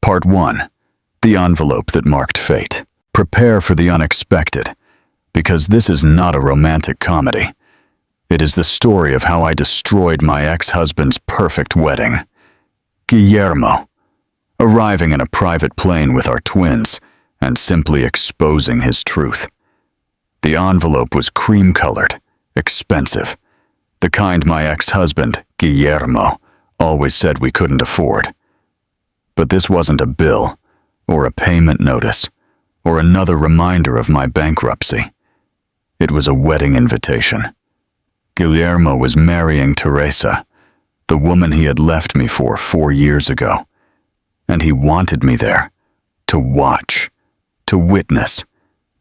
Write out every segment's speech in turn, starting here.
Part 1. The envelope that marked fate. Prepare for the unexpected, because this is not a romantic comedy. It is the story of how I destroyed my ex-husband's perfect wedding. Guillermo, arriving in a private plane with our twins and simply exposing his truth. The envelope was cream-colored, expensive, the kind my ex-husband, Guillermo, always said we couldn't afford. But this wasn't a bill, or a payment notice, or another reminder of my bankruptcy. It was a wedding invitation. Guillermo was marrying Teresa, the woman he had left me for 4 years ago. And he wanted me there, to watch, to witness,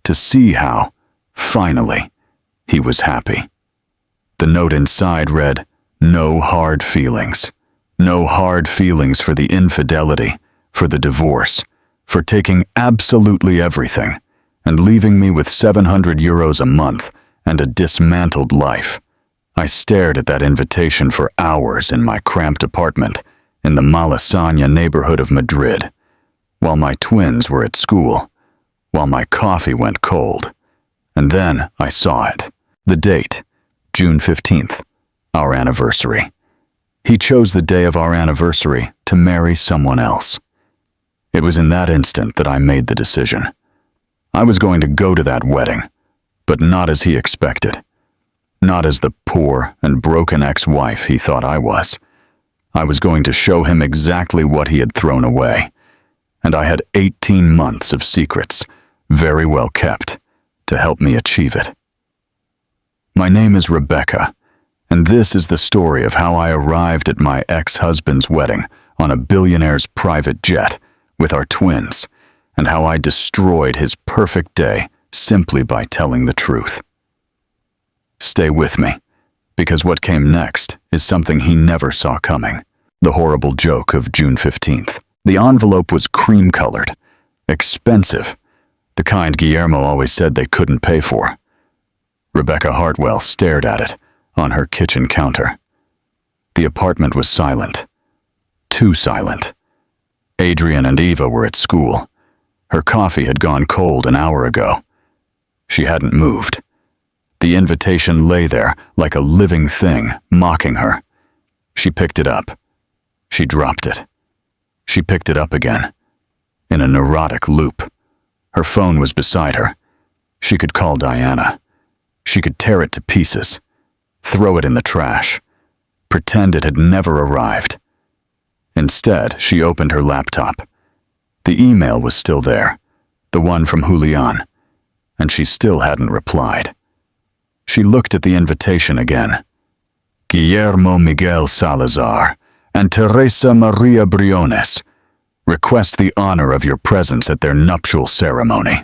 to see how, finally, he was happy. The note inside read, "No hard feelings. No hard feelings for the infidelity, for the divorce, for taking absolutely everything and leaving me with €700 a month and a dismantled life." I stared at that invitation for hours in my cramped apartment in the Malasaña neighborhood of Madrid, while my twins were at school, while my coffee went cold. And then I saw it. The date, June 15th, our anniversary. He chose the day of our anniversary to marry someone else. It was in that instant that I made the decision. I was going to go to that wedding, but not as he expected. Not as the poor and broken ex-wife he thought I was. I was going to show him exactly what he had thrown away. And I had 18 months of secrets, very well kept, to help me achieve it. My name is Rebecca, and this is the story of how I arrived at my ex-husband's wedding on a Billionaire'S private jet with our twins, and how I destroyed his perfect day simply by telling the truth. Stay with me, because what came next is something he never saw coming. The horrible joke of June 15th. The envelope was cream-colored, expensive, the kind Guillermo always said they couldn't pay for. Rebecca Hartwell stared at it on her kitchen counter. The apartment was silent. Too silent. Adrian and Eva were at school. Her coffee had gone cold an hour ago. She hadn't moved. The invitation lay there like a living thing, mocking her. She picked it up. She dropped it. She picked it up again, in a neurotic loop. Her phone was beside her. She could call Diana. She could tear it to pieces, throw it in the trash, pretend it had never arrived. Instead, she opened her laptop. The email was still there, the one from Julian, and she still hadn't replied. She looked at the invitation again. Guillermo Miguel Salazar and Teresa Maria Briones request the honor of your presence at their nuptial ceremony.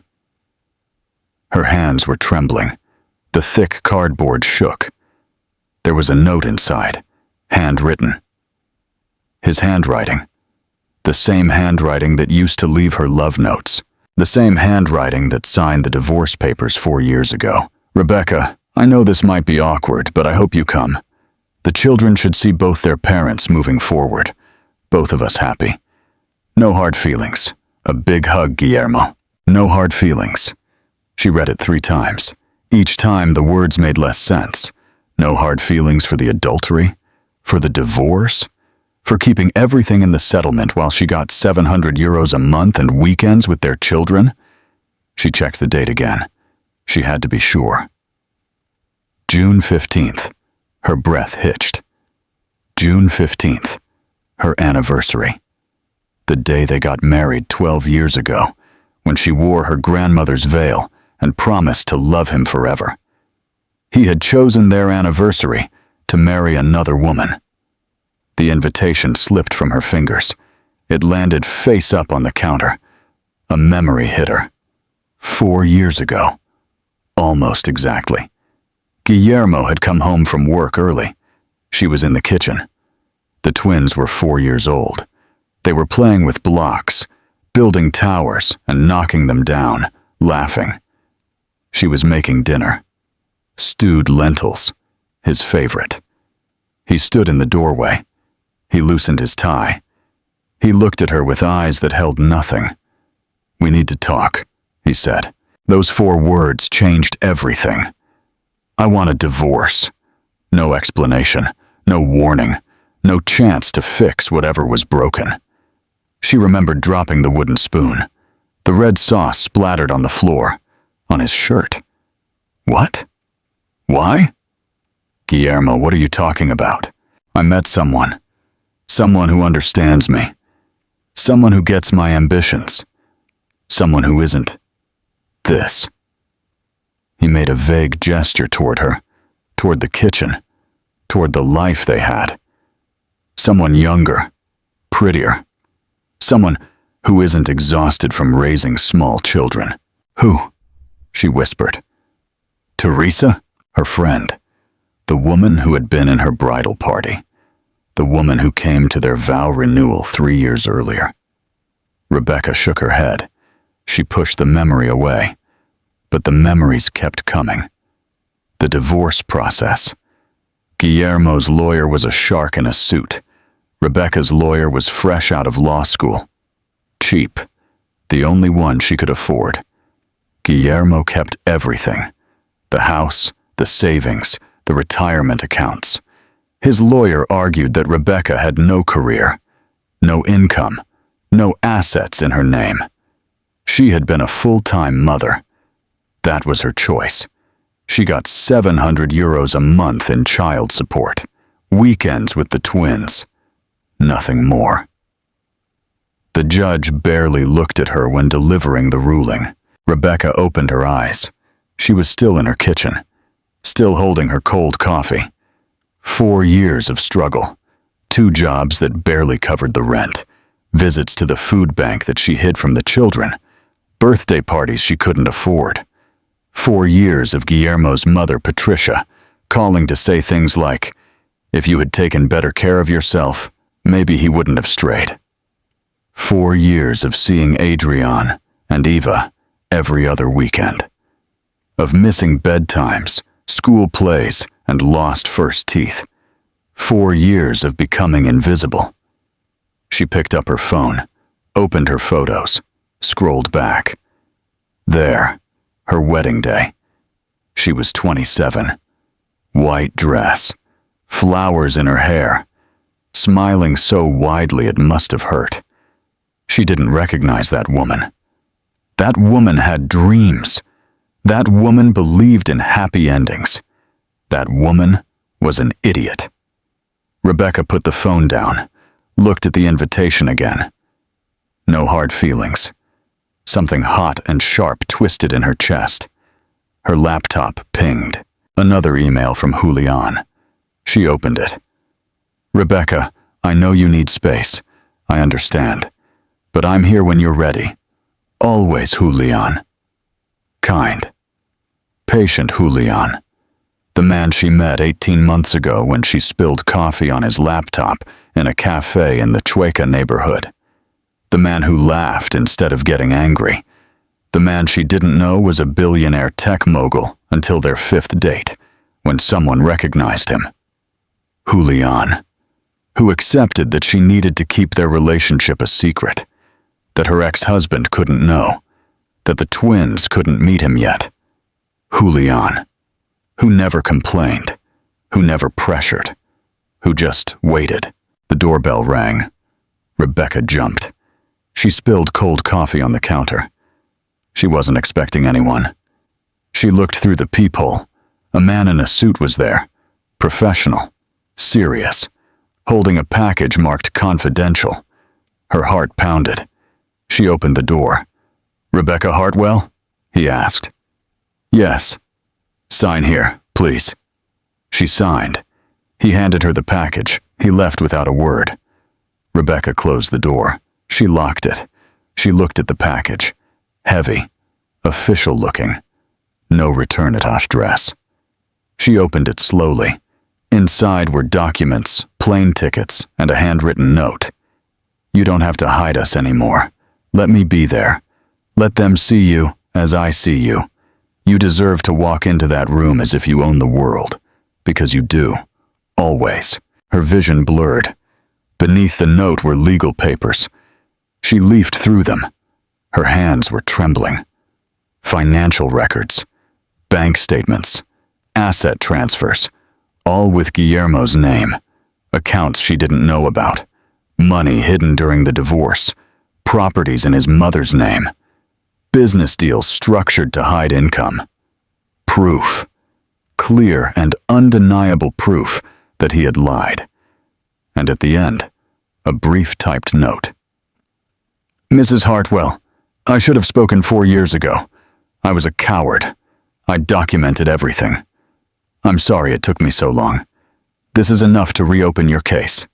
Her hands were trembling. The thick cardboard shook. There was a note inside, handwritten. His handwriting. The same handwriting that used to leave her love notes. The same handwriting that signed the divorce papers 4 years ago. Rebecca, I know this might be awkward, but I hope you come. The children should see both their parents moving forward. Both of us happy. No hard feelings. A big hug, Guillermo. No hard feelings. She read it 3 times. Each time the words made less sense. No hard feelings for the adultery, for the divorce, for keeping everything in the settlement while she got €700 a month and weekends with their children. She checked the date again. She had to be sure. June 15th. Her breath hitched. June 15th. Her anniversary. The day they got married 12 years ago, when she wore her grandmother's veil and promised to love him forever. He had chosen their anniversary to marry another woman. The invitation slipped from her fingers. It landed face up on the counter. A memory hit her. 4 years ago. Almost exactly. Guillermo had come home from work early. She was in the kitchen. The twins were 4 years old. They were playing with blocks, building towers and knocking them down, laughing. She was making dinner. Stewed lentils, his favorite. He stood in the doorway. He loosened his tie. He looked at her with eyes that held nothing. "We need to talk," he said. Those 4 words changed everything. "I want a divorce." No explanation, no warning, no chance to fix whatever was broken. She remembered dropping the wooden spoon. The red sauce splattered on the floor, on his shirt. What? Why? "Guillermo, what are you talking about? I met someone. Someone who understands me. Someone who gets my ambitions. Someone who isn't this." He made a vague gesture toward her, toward the kitchen, toward the life they had. Someone younger, prettier. Someone who isn't exhausted from raising small children. "Who?" she whispered. "Teresa?" Her friend. The woman who had been in her bridal party. The woman who came to their vow renewal 3 years earlier. Rebecca shook her head. She pushed the memory away. But the memories kept coming. The divorce process. Guillermo's lawyer was a shark in a suit. Rebecca's lawyer was fresh out of law school. Cheap. The only one she could afford. Guillermo kept everything. The house, the savings, the retirement accounts. His lawyer argued that Rebecca had no career, no income, no assets in her name. She had been a full-time mother. That was her choice. She got €700 a month in child support, weekends with the twins. Nothing more. The judge barely looked at her when delivering the ruling. Rebecca opened her eyes. She was still in her kitchen, still holding her cold coffee. 4 years of struggle, 2 jobs that barely covered the rent, visits to the food bank that she hid from the children, birthday parties she couldn't afford. 4 years of Guillermo's mother, Patricia, calling to say things like, "If you had taken better care of yourself, maybe he wouldn't have strayed." 4 years of seeing Adrian and Eva every other weekend. Of missing bedtimes, school plays, and lost first teeth. 4 years of becoming invisible. She picked up her phone, opened her photos, scrolled back. There, her wedding day. She was 27. White dress, flowers in her hair, smiling so widely it must have hurt. She didn't recognize that woman. That woman had dreams. That woman believed in happy endings. That woman was an idiot. Rebecca put the phone down, looked at the invitation again. No hard feelings. Something hot and sharp twisted in her chest. Her laptop pinged. Another email from Julian. She opened it. "Rebecca, I know you need space. I understand. But I'm here when you're ready. Always, Julian." Kind. Patient Julian. The man she met 18 months ago when she spilled coffee on his laptop in a cafe in the Chueca neighborhood. The man who laughed instead of getting angry. The man she didn't know was a billionaire tech mogul until their 5th date, when someone recognized him. Julian, who accepted that she needed to keep their relationship a secret, that her ex-husband couldn't know, that the twins couldn't meet him yet. Julian, who never complained, who never pressured, who just waited. The doorbell rang. Rebecca jumped. She spilled cold coffee on the counter. She wasn't expecting anyone. She looked through the peephole. A man in a suit was there, professional, serious, holding a package marked confidential. Her heart pounded. She opened the door. "Rebecca Hartwell?" he asked. "Yes." "Sign here, please." She signed. He handed her the package. He left without a word. Rebecca closed the door. She locked it. She looked at the package. Heavy, official looking. No return address. She opened it slowly. Inside were documents, plane tickets, and a handwritten note. "You don't have to hide us anymore. Let me be there. Let them see you as I see you. You deserve to walk into that room as if you own the world, because you do. Always." Her vision blurred. Beneath the note were legal papers. She leafed through them. Her hands were trembling. Financial records, bank statements, asset transfers, all with Guillermo's name. Accounts she didn't know about, money hidden during the divorce, properties in his mother's name, business deals structured to hide income. Proof, clear and undeniable proof that he had lied. And at the end, a brief typed note. Mrs. Hartwell, I should have spoken 4 years ago. I was a coward. I documented everything. I'm sorry it took me so long. This is enough to reopen your case.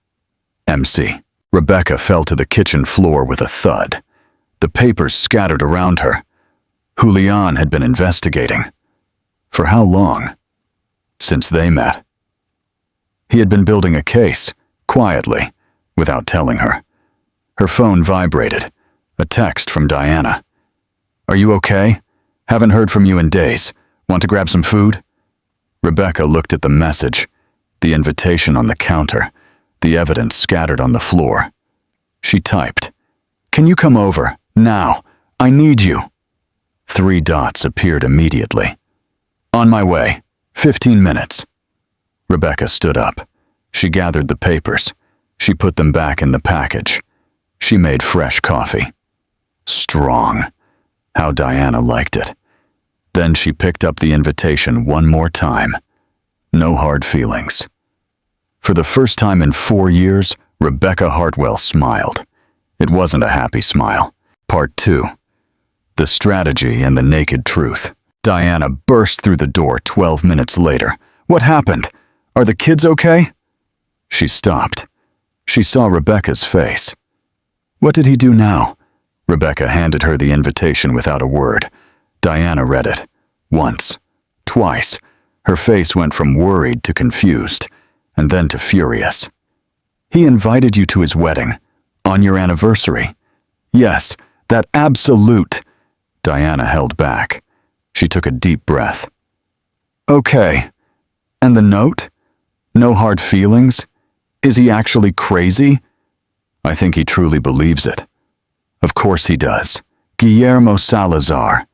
MC. Rebecca fell to the kitchen floor with a thud. The papers scattered around her. Julian had been investigating. For how long? Since they met. He had been building a case, quietly, without telling her. Her phone vibrated. A text from Diana. Are you okay? Haven't heard from you in days. Want to grab some food? Rebecca looked at the message, the invitation on the counter, the evidence scattered on the floor. She typed, Can you come over, now? I need you. 3 dots appeared immediately. On my way. 15 minutes. Rebecca stood up. She gathered the papers. She put them back in the package. She made fresh coffee. Strong. How Diana liked it. Then she picked up the invitation one more time. No hard feelings. For the first time in 4 years, Rebecca Hartwell smiled. It wasn't a happy smile. Part 2. The strategy and the naked truth. Diana burst through the door 12 minutes later. What happened? Are the kids okay? She stopped. She saw Rebecca's face. What did he do now? Rebecca handed her the invitation without a word. Diana read it. Once. Twice. Her face went from worried to confused, and then to furious. He invited you to his wedding. On your anniversary. Yes, that absolute. Diana held back. She took a deep breath. Okay. And the note? No hard feelings? Is he actually crazy? I think he truly believes it. Of course he does. Guillermo Salazar,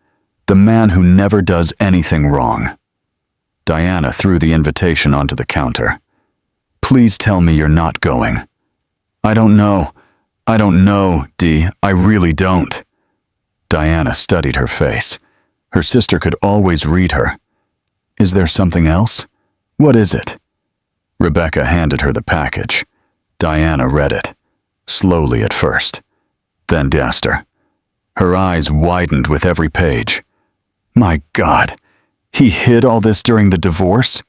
the man who never does anything wrong. Diana threw the invitation onto the counter. Please tell me you're not going. I don't know. I don't know, Dee. I really don't. Diana studied her face. Her sister could always read her. Is there something else? What is it? Rebecca handed her the package. Diana read it, slowly at first, then asked her. Her eyes widened with every page. My God, he hid all this during the divorce?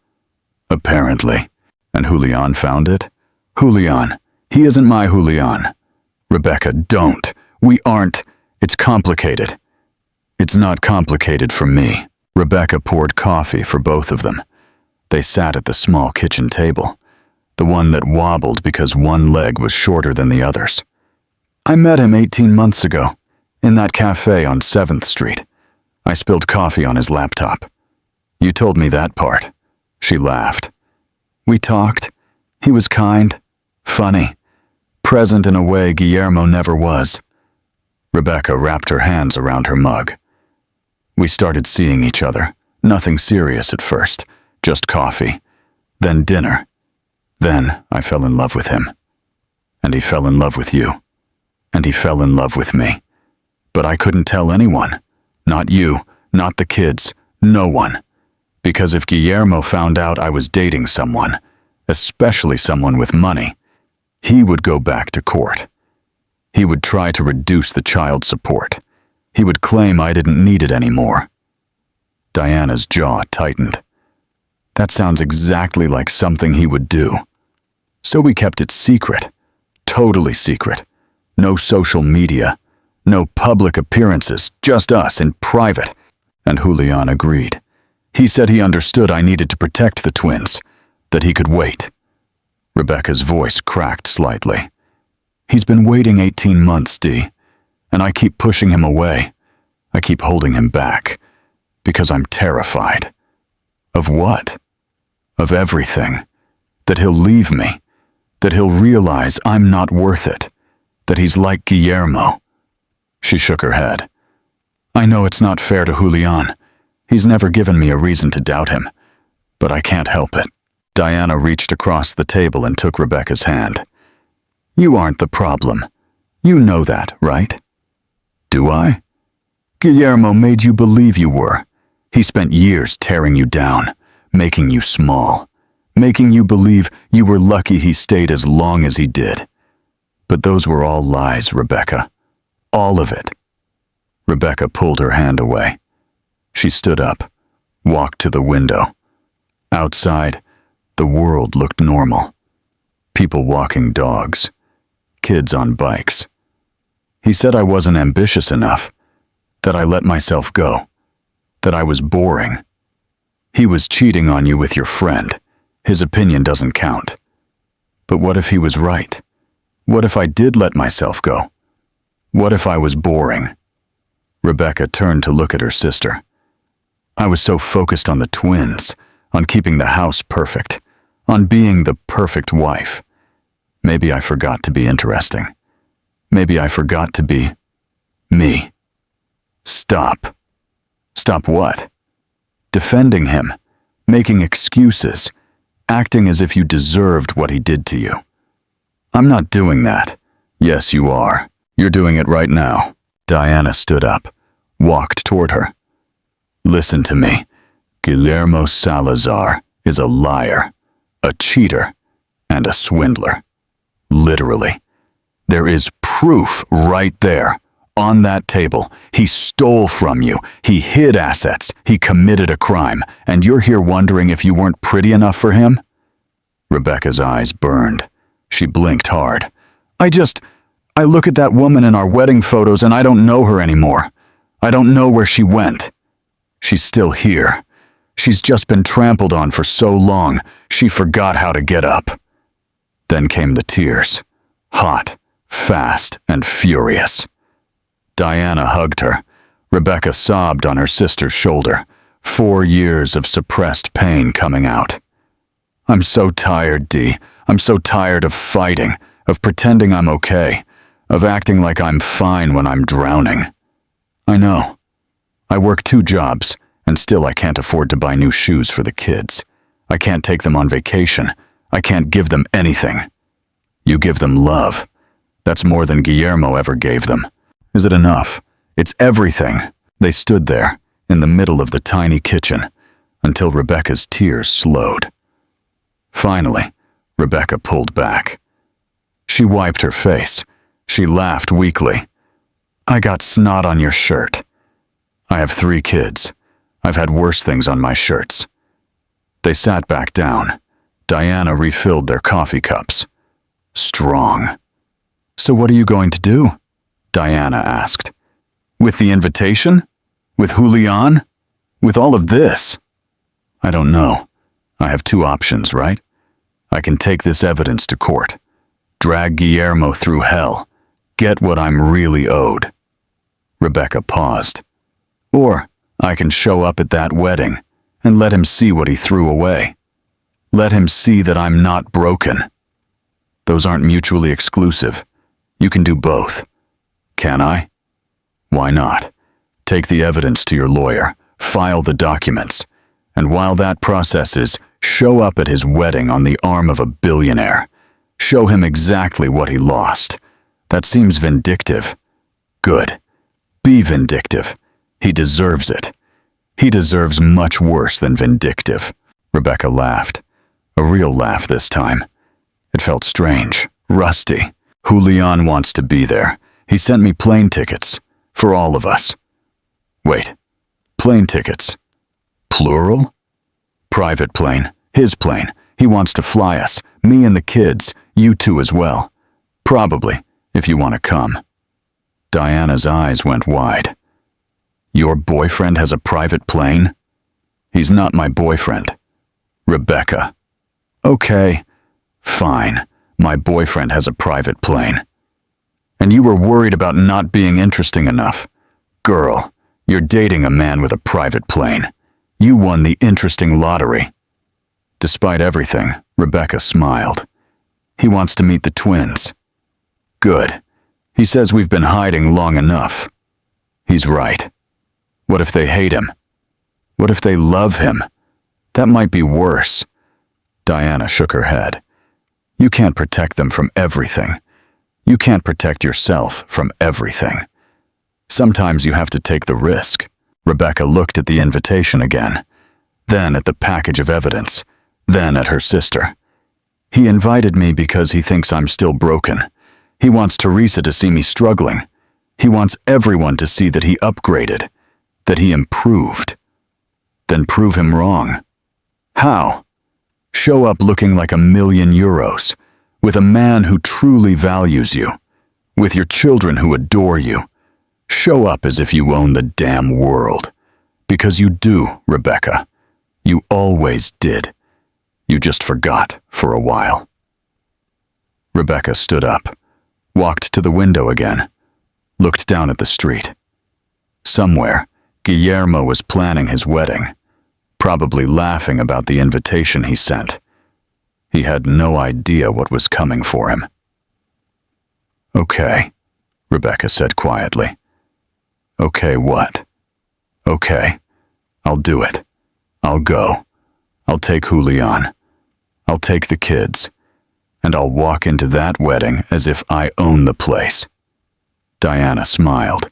Apparently. And Julian found it? Julian. He isn't my Julian. Rebecca, don't. We aren't. It's complicated. It's not complicated for me. Rebecca poured coffee for both of them. They sat at the small kitchen table, the one that wobbled because one leg was shorter than the others. I met him 18 months ago, in that cafe on 7th Street. I spilled coffee on his laptop. You told me that part. She laughed. We talked. He was kind, funny, present in a way Guillermo never was. Rebecca wrapped her hands around her mug. We started seeing each other. Nothing serious at first, just coffee. Then dinner. Then I fell in love with him. And he fell in love with you. And he fell in love with me. But I couldn't tell anyone. Not you, not the kids, no one. Because if Guillermo found out I was dating someone, especially someone with money, he would go back to court. He would try to reduce the child support. He would claim I didn't need it anymore. Diana's jaw tightened. That sounds exactly like something he would do. So we kept it secret, totally secret. No social media, no public appearances, just us in private. And Julian agreed. He said he understood I needed to protect the twins, that he could wait. Rebecca's voice cracked slightly. He's been waiting 18 months, Dee, and I keep pushing him away. I keep holding him back, because I'm terrified. Of what? Of everything. That he'll leave me. that he'll realize I'm not worth it, that he's like Guillermo. She shook her head. I know it's not fair to Julian. He's never given me a reason to doubt him, but I can't help it. Diana reached across the table and took Rebecca's hand. You aren't the problem. You know that, right? Do I? Guillermo made you believe you were. He spent years tearing you down, making you small, making you believe you were lucky he stayed as long as he did. But those were all lies, Rebecca. All of it. Rebecca pulled her hand away. She stood up, walked to the window. Outside, the world looked normal. People walking dogs, kids on bikes. He said I wasn't ambitious enough, that I let myself go, that I was boring. He was cheating on you with your friend. His opinion doesn't count. But what if he was right? What if I did let myself go? What if I was boring? Rebecca turned to look at her sister. I was so focused on the twins, on keeping the house perfect, on being the perfect wife. Maybe I forgot to be interesting. Maybe I forgot to be me. Stop. Stop what? Defending him, making excuses, acting as if you deserved what he did to you. I'm not doing that. Yes, you are. You're doing it right now. Diana stood up, walked toward her. Listen to me. Guillermo Salazar is a liar, a cheater, and a swindler. Literally. There is proof right there, on that table. He stole from you. He hid assets. He committed a crime. And you're here wondering if you weren't pretty enough for him? Rebecca's eyes burned. She blinked hard. I look at that woman in our wedding photos and I don't know her anymore. I don't know where she went. She's still here. She's just been trampled on for so long, she forgot how to get up. Then came the tears. Hot, fast, and furious. Diana hugged her. Rebecca sobbed on her sister's shoulder. 4 years of suppressed pain coming out. I'm so tired, Dee. I'm so tired of fighting, of pretending I'm okay, of acting like I'm fine when I'm drowning. I know. I work 2 jobs, and still I can't afford to buy new shoes for the kids. I can't take them on vacation. I can't give them anything. You give them love. That's more than Guillermo ever gave them. Is it enough? It's everything. They stood there, in the middle of the tiny kitchen, until Rebecca's tears slowed. Finally, Rebecca pulled back. She wiped her face. She laughed weakly. I got snot on your shirt. I have 3 kids. I've had worse things on my shirts. They sat back down. Diana refilled their coffee cups. Strong. So what are you going to do? Diana asked. With the invitation? With Julian? With all of this? I don't know. I have 2 options, right? I can take this evidence to court, drag Guillermo through hell, get what I'm really owed. Rebecca paused. Or I can show up at that wedding and let him see what he threw away. Let him see that I'm not broken. Those aren't mutually exclusive. You can do both. Can I? Why not? Take the evidence to your lawyer, file the documents, and while that processes, show up at his wedding on the arm of a billionaire. Show him exactly what he lost. That seems vindictive. Good. Be vindictive. He deserves it. He deserves much worse than vindictive. Rebecca laughed. A real laugh this time. It felt strange, rusty. Julian wants to be there. He sent me plane tickets. For all of us. Wait. Plane tickets. Plural? Private plane. His plane. He wants to fly us. Me and the kids. You 2 as well. Probably, if you want to come. Diana's eyes went wide. Your boyfriend has a private plane? He's not my boyfriend. Rebecca. Okay. Fine. My boyfriend has a private plane. And you were worried about not being interesting enough. Girl, you're dating a man with a private plane. You won the interesting lottery. Despite everything, Rebecca smiled. He wants to meet the twins. Good. He says we've been hiding long enough. He's right. What if they hate him? What if they love him? That might be worse. Diana shook her head. You can't protect them from everything. You can't protect yourself from everything. Sometimes you have to take the risk. Rebecca looked at the invitation again, then at the package of evidence, then at her sister. He invited me because he thinks I'm still broken. He wants Teresa to see me struggling. He wants everyone to see that he upgraded, that he improved. Then prove him wrong. How? Show up looking like €1,000,000, with a man who truly values you, with your children who adore you. Show up as if you own the damn world. Because you do, Rebecca. You always did. You just forgot for a while. Rebecca stood up, walked to the window again, looked down at the street. Somewhere, Guillermo was planning his wedding, probably laughing about the invitation he sent. He had no idea what was coming for him. Okay, Rebecca said quietly. Okay, what? Okay, I'll do it. I'll go. I'll take Julian. I'll take the kids. And I'll walk into that wedding as if I own the place. Diana smiled.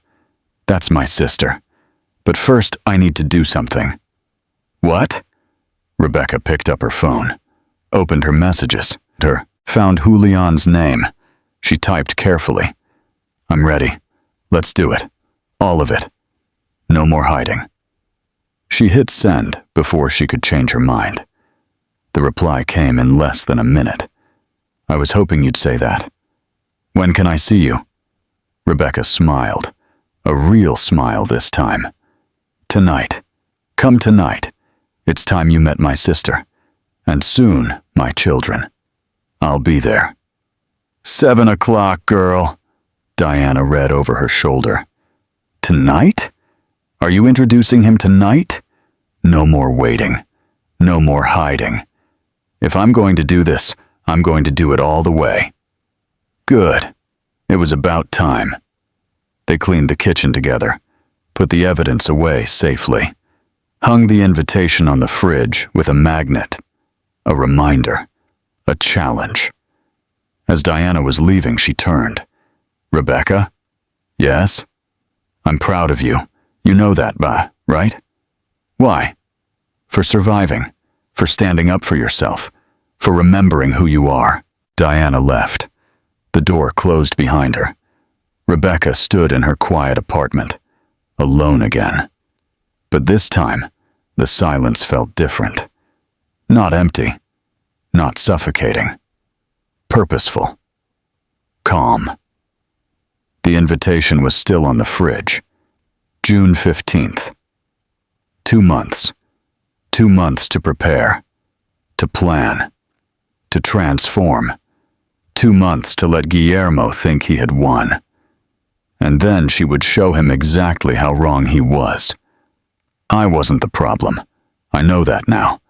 That's my sister. But first, I need to do something. What? Rebecca picked up her phone, opened her messages, found Julian's name. She typed carefully. I'm ready. Let's do it. All of it. No more hiding. She hit send before she could change her mind. The reply came in less than a minute. I was hoping you'd say that. When can I see you? Rebecca smiled. A real smile this time. Tonight. Come tonight. It's time you met my sister. And soon, my children. I'll be there. 7 o'clock, girl. Diana read over her shoulder. Tonight? Are you introducing him tonight? No more waiting. No more hiding. If I'm going to do this, I'm going to do it all the way. Good. It was about time. They cleaned the kitchen together, put the evidence away safely, hung the invitation on the fridge with a magnet, a reminder, a challenge. As Diana was leaving, she turned. Rebecca? Yes? I'm proud of you. You know that, right? Why? For surviving, for standing up for yourself, for remembering who you are. Diana left. The door closed behind her. Rebecca stood in her quiet apartment, alone again. But this time, the silence felt different. Not empty, not suffocating. Purposeful. Calm. The invitation was still on the fridge. June 15th. 2 months. 2 months to prepare, to plan, to transform. 2 months to let Guillermo think he had won. And then she would show him exactly how wrong he was. I wasn't the problem. I know that now.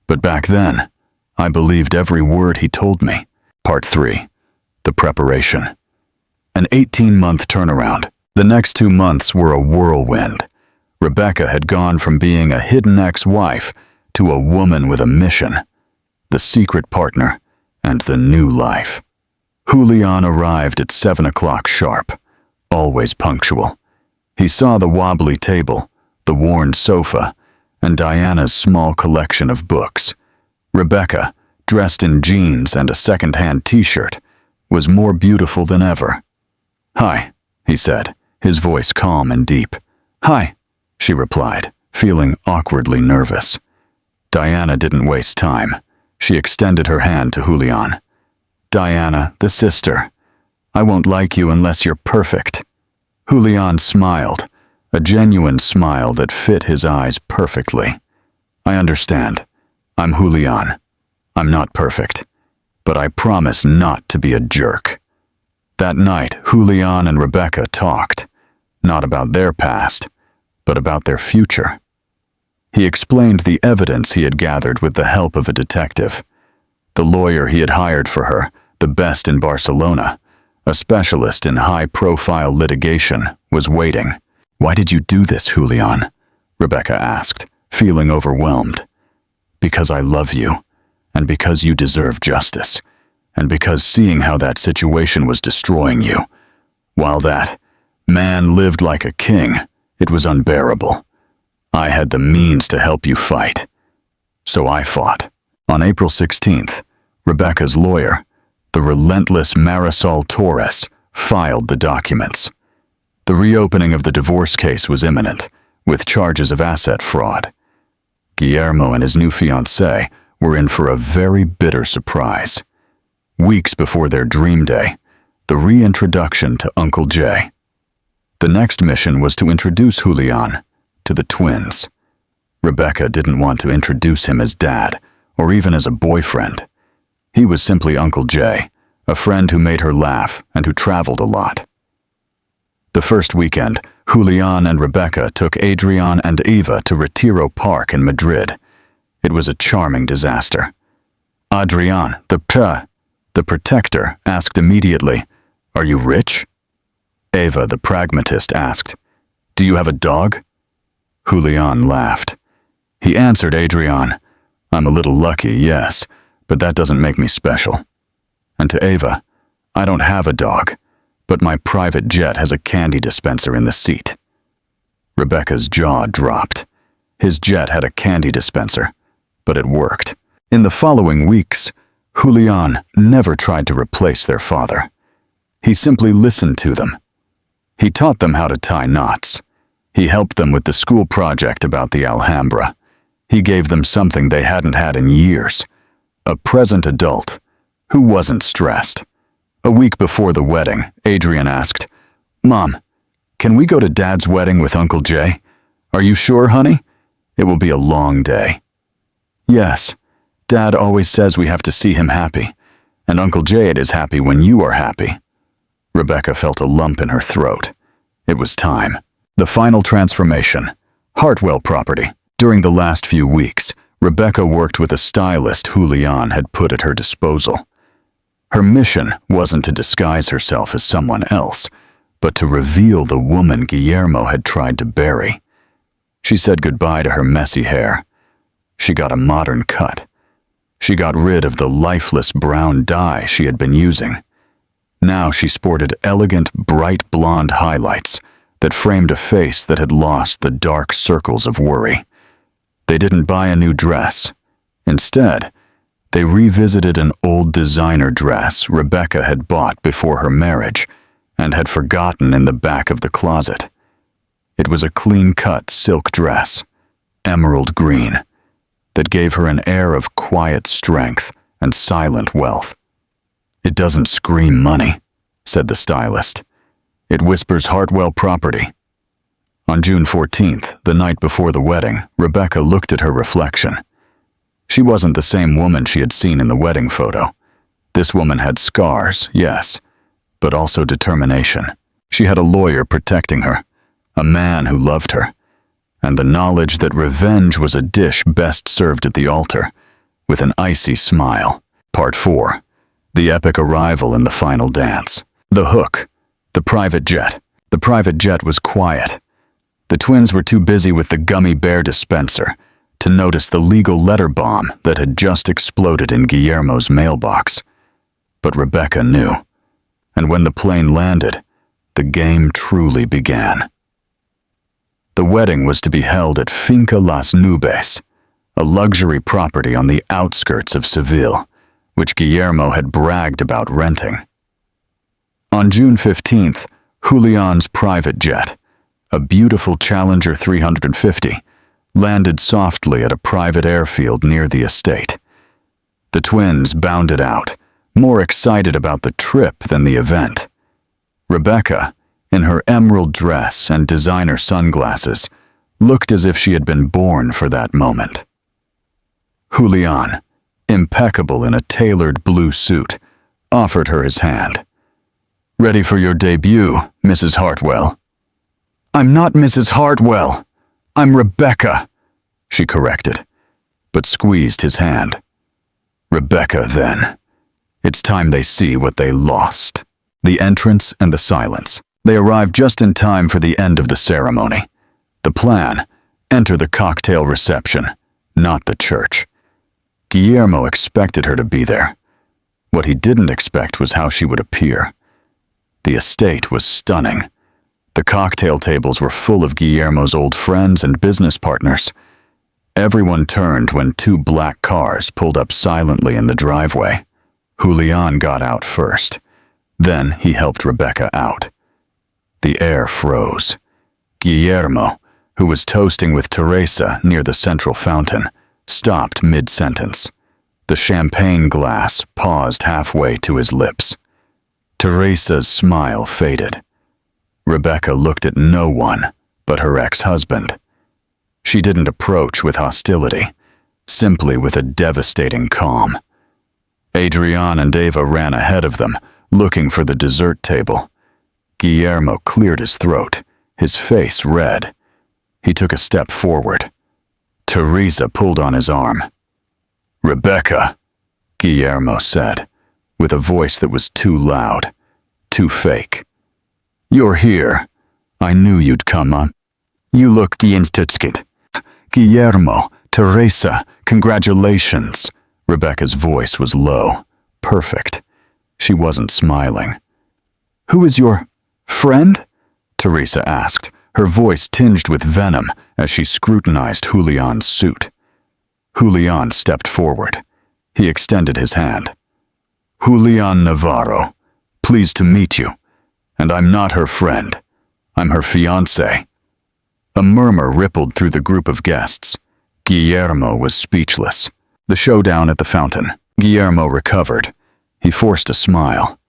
But back then, I believed every word he told me. Part 3. The preparation. An 18-month turnaround. The next 2 months were a whirlwind. Rebecca had gone from being a hidden ex-wife to a woman with a mission, the secret partner, and the new life. Julian arrived at 7 o'clock sharp, always punctual. He saw the wobbly table, the worn sofa, and Diana's small collection of books. Rebecca, dressed in jeans and a second-hand t-shirt, was more beautiful than ever. Hi, he said, his voice calm and deep. Hi, she replied, feeling awkwardly nervous. Diana didn't waste time. She extended her hand to Julian. Diana, the sister. I won't like you unless you're perfect. Julian smiled, a genuine smile that fit his eyes perfectly. I understand. I'm Julian. I'm not perfect, but I promise not to be a jerk. That night, Julian and Rebecca talked, not about their past, but about their future. He explained the evidence he had gathered with the help of a detective. The lawyer he had hired for her the best in Barcelona, a specialist in high-profile litigation, was waiting. "Why did you do this, Julian?" Rebecca asked, feeling overwhelmed. "Because I love you, and because you deserve justice, and because seeing how that situation was destroying you, while that man lived like a king, it was unbearable. I had the means to help you fight. So I fought." On April 16th, Rebecca's lawyer, the relentless Marisol Torres, filed the documents. The reopening of the divorce case was imminent, with charges of asset fraud. Guillermo and his new fiancée were in for a very bitter surprise. Weeks before their dream day, the reintroduction to Uncle Jay. The next mission was to introduce Julian to the twins. Rebecca didn't want to introduce him as dad, or even as a boyfriend. He was simply Uncle Jay, a friend who made her laugh and who traveled a lot. The first weekend, Julian and Rebecca took Adrian and Eva to Retiro Park in Madrid. It was a charming disaster. Adrian, the protector, asked immediately, "Are you rich?" Eva, the pragmatist, asked, "Do you have a dog?" Julian laughed. He answered Adrian, "I'm a little lucky, yes, but that doesn't make me special." And to Eva, "I don't have a dog, but my private jet has a candy dispenser in the seat." Rebecca's jaw dropped. His jet had a candy dispenser, but it worked. In the following weeks, Julian never tried to replace their father. He simply listened to them. He taught them how to tie knots. He helped them with the school project about the Alhambra. He gave them something they hadn't had in years, a present adult who wasn't stressed. A week before the wedding, Adrian asked, "Mom, can we go to Dad's wedding with Uncle Jay? Are you sure, honey? It will be a long day." "Yes, Dad always says we have to see him happy, and Uncle Jay is happy when you are happy." Rebecca felt a lump in her throat. It was time. The final transformation, Hartwell property. During the last few weeks, Rebecca worked with a stylist Julian had put at her disposal. Her mission wasn't to disguise herself as someone else, but to reveal the woman Guillermo had tried to bury. She said goodbye to her messy hair. She got a modern cut. She got rid of the lifeless brown dye she had been using. Now she sported elegant, bright blonde highlights that framed a face that had lost the dark circles of worry. They didn't buy a new dress. Instead, they revisited an old designer dress Rebecca had bought before her marriage and had forgotten in the back of the closet. It was a clean-cut silk dress, emerald green, that gave her an air of quiet strength and silent wealth. "It doesn't scream money," said the stylist. "It whispers Hartwell property." On June 14th, the night before the wedding, Rebecca looked at her reflection. She wasn't the same woman she had seen in the wedding photo. This woman had scars, yes, but also determination. She had a lawyer protecting her, a man who loved her, and the knowledge that revenge was a dish best served at the altar, with an icy smile. Part 4. The epic arrival and the final dance. The hook. The private jet. The private jet was quiet. The twins were too busy with the gummy bear dispenser to notice the legal letter bomb that had just exploded in Guillermo's mailbox. But Rebecca knew. And when the plane landed, the game truly began. The wedding was to be held at Finca Las Nubes, a luxury property on the outskirts of Seville, which Guillermo had bragged about renting. On June 15th, Julian's private jet, a beautiful Challenger 350, landed softly at a private airfield near the estate. The twins bounded out, more excited about the trip than the event. Rebecca, in her emerald dress and designer sunglasses, looked as if she had been born for that moment. Julian, impeccable in a tailored blue suit, offered her his hand. "Ready for your debut, Mrs. Hartwell?" "I'm not Mrs. Hartwell. I'm Rebecca," she corrected, but squeezed his hand. "Rebecca, then. It's time they see what they lost. The entrance and the silence. They arrived just in time for the end of the ceremony. The plan: enter the cocktail reception, not the church. Guillermo expected her to be there. What he didn't expect was how she would appear. The estate was stunning. The cocktail tables were full of Guillermo's old friends and business partners. Everyone turned when two black cars pulled up silently in the driveway. Julian got out first. Then he helped Rebecca out. The air froze. Guillermo, who was toasting with Teresa near the central fountain, stopped mid-sentence. The champagne glass paused halfway to his lips. Teresa's smile faded. Rebecca looked at no one but her ex-husband. She didn't approach with hostility, simply with a devastating calm. Adrian and Eva ran ahead of them, looking for the dessert table. Guillermo cleared his throat, his face red. He took a step forward. Teresa pulled on his arm. "Rebecca," Guillermo said, with a voice that was too loud, too fake. "You're here. I knew you'd come on. You look Gienstutskit." "Guillermo, Teresa, congratulations." Rebecca's voice was low, perfect. She wasn't smiling. "Who is your friend?" Teresa asked, her voice tinged with venom as she scrutinized Julian's suit. Julian stepped forward. He extended his hand. "Julian Navarro, pleased to meet you. And I'm not her friend. I'm her fiancé." A murmur rippled through the group of guests. Guillermo was speechless. The showdown at the fountain. Guillermo recovered. He forced a smile.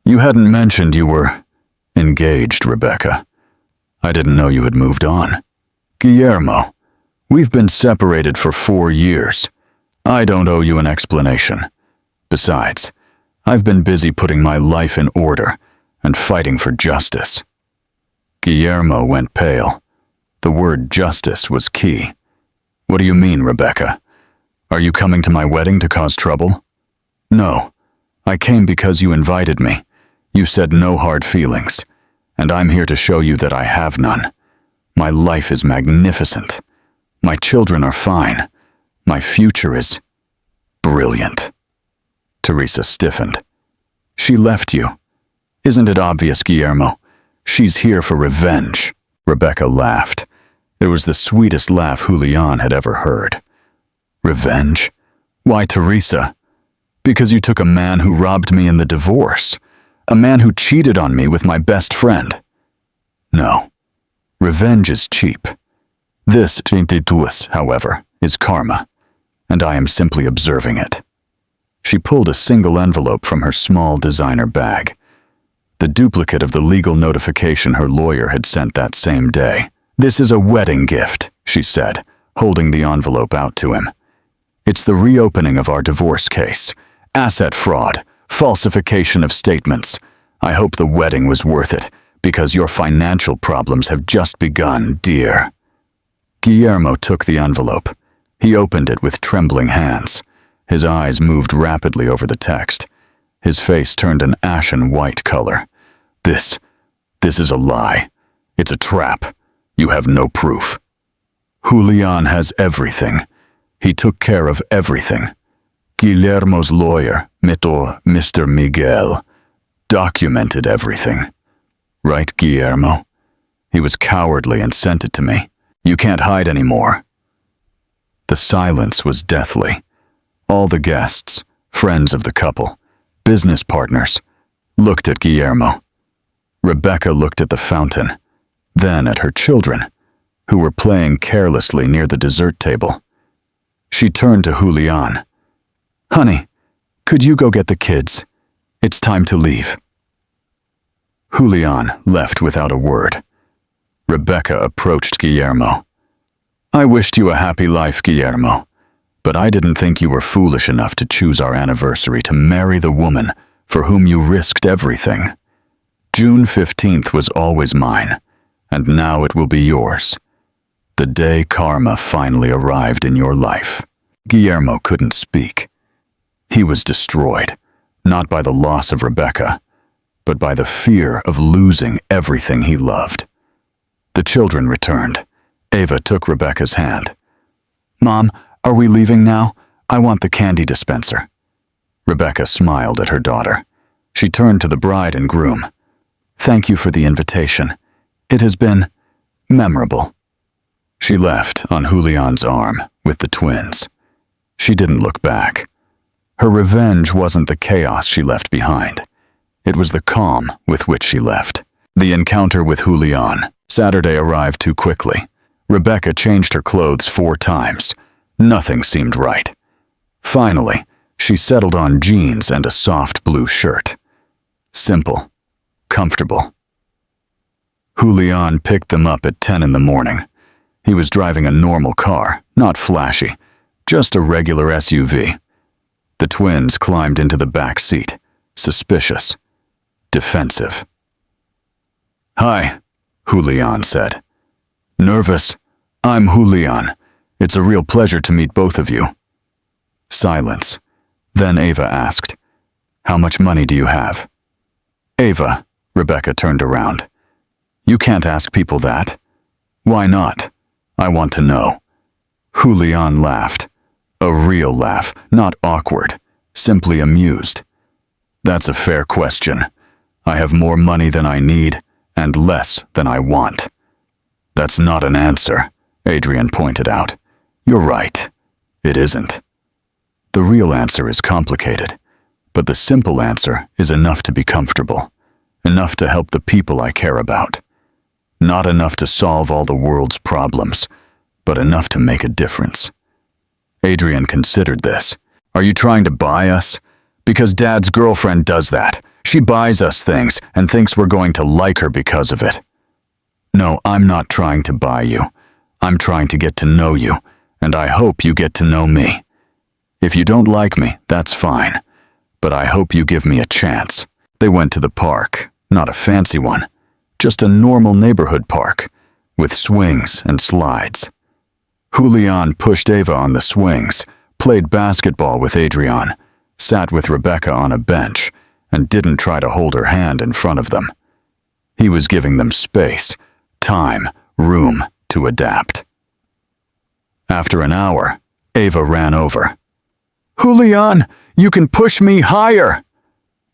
"You hadn't mentioned you were engaged, Rebecca. I didn't know you had moved on." "Guillermo, we've been separated for 4 years. I don't owe you an explanation. Besides, I've been busy putting my life in order and fighting for justice." Guillermo went pale. The word justice was key. "What do you mean, Rebecca? Are you coming to my wedding to cause trouble?" "No. I came because you invited me. You said no hard feelings, and I'm here to show you that I have none. My life is magnificent. My children are fine. My future is brilliant." Teresa stiffened. "She left you. Isn't it obvious, Guillermo? She's here for revenge." Rebecca laughed. It was the sweetest laugh Julian had ever heard. "Revenge? Why, Teresa? Because you took a man who robbed me in the divorce. A man who cheated on me with my best friend. No. Revenge is cheap. This, however, is karma, and I am simply observing it." She pulled a single envelope from her small designer bag. The duplicate of the legal notification her lawyer had sent that same day. "This is a wedding gift," she said, holding the envelope out to him. "It's the reopening of our divorce case. Asset fraud, falsification of statements. I hope the wedding was worth it, because your financial problems have just begun, dear." Guillermo took the envelope. He opened it with trembling hands. His eyes moved rapidly over the text. His face turned an ashen white color. This is a lie. It's a trap. You have no proof." "Julian has everything. He took care of everything. Guillermo's lawyer, Mr. Miguel, documented everything. Right, Guillermo? He was cowardly and sent it to me. You can't hide anymore." The silence was deathly. All the guests, friends of the couple, business partners, looked at Guillermo. Rebecca looked at the fountain, then at her children, who were playing carelessly near the dessert table. She turned to Julian. "Honey, could you go get the kids? It's time to leave." Julian left without a word. Rebecca approached Guillermo. "I wished you a happy life, Guillermo, but I didn't think you were foolish enough to choose our anniversary to marry the woman for whom you risked everything. June 15th was always mine, and now it will be yours. The day karma finally arrived in your life." Guillermo couldn't speak. He was destroyed. not by the loss of Rebecca, but by the fear of losing everything he loved. The children returned. Ava took Rebecca's hand. "Mom, are we leaving now? I want the candy dispenser." Rebecca smiled at her daughter. She turned to the bride and groom. "Thank you for the invitation. It has been memorable." She left on Julian's arm with the twins. She didn't look back. Her revenge wasn't the chaos she left behind. It was the calm with which she left. The encounter with Julian. Saturday arrived too quickly. Rebecca changed her clothes 4 times. Nothing seemed right. Finally, she settled on jeans and a soft blue shirt. Simple. Comfortable. Julian picked them up at 10 in the morning. He was driving a normal car, not flashy, just a regular SUV. The twins climbed into the back seat, suspicious, defensive. "Hi," Julian said. "Nervous? I'm Julian. It's a real pleasure to meet both of you." Silence. Then Ava asked, "How much money do you have?" "Ava," Rebecca turned around. "You can't ask people that." "Why not? I want to know." Julian laughed. A real laugh, not awkward, simply amused. "That's a fair question. I have more money than I need and less than I want." "That's not an answer," Adrian pointed out. "You're right. It isn't. The real answer is complicated, but the simple answer is enough to be comfortable, enough to help the people I care about. Not enough to solve all the world's problems, but enough to make a difference." Adrian considered this. "Are you trying to buy us? Because Dad's girlfriend does that. She buys us things and thinks we're going to like her because of it." "No, I'm not trying to buy you. I'm trying to get to know you, and I hope you get to know me. If you don't like me, that's fine, but I hope you give me a chance." They went to the park, not a fancy one, just a normal neighborhood park, with swings and slides. Julian pushed Ava on the swings, played basketball with Adrian, sat with Rebecca on a bench, and didn't try to hold her hand in front of them. He was giving them space, time, room to adapt. After an hour, Ava ran over. "Julian, you can push me higher!"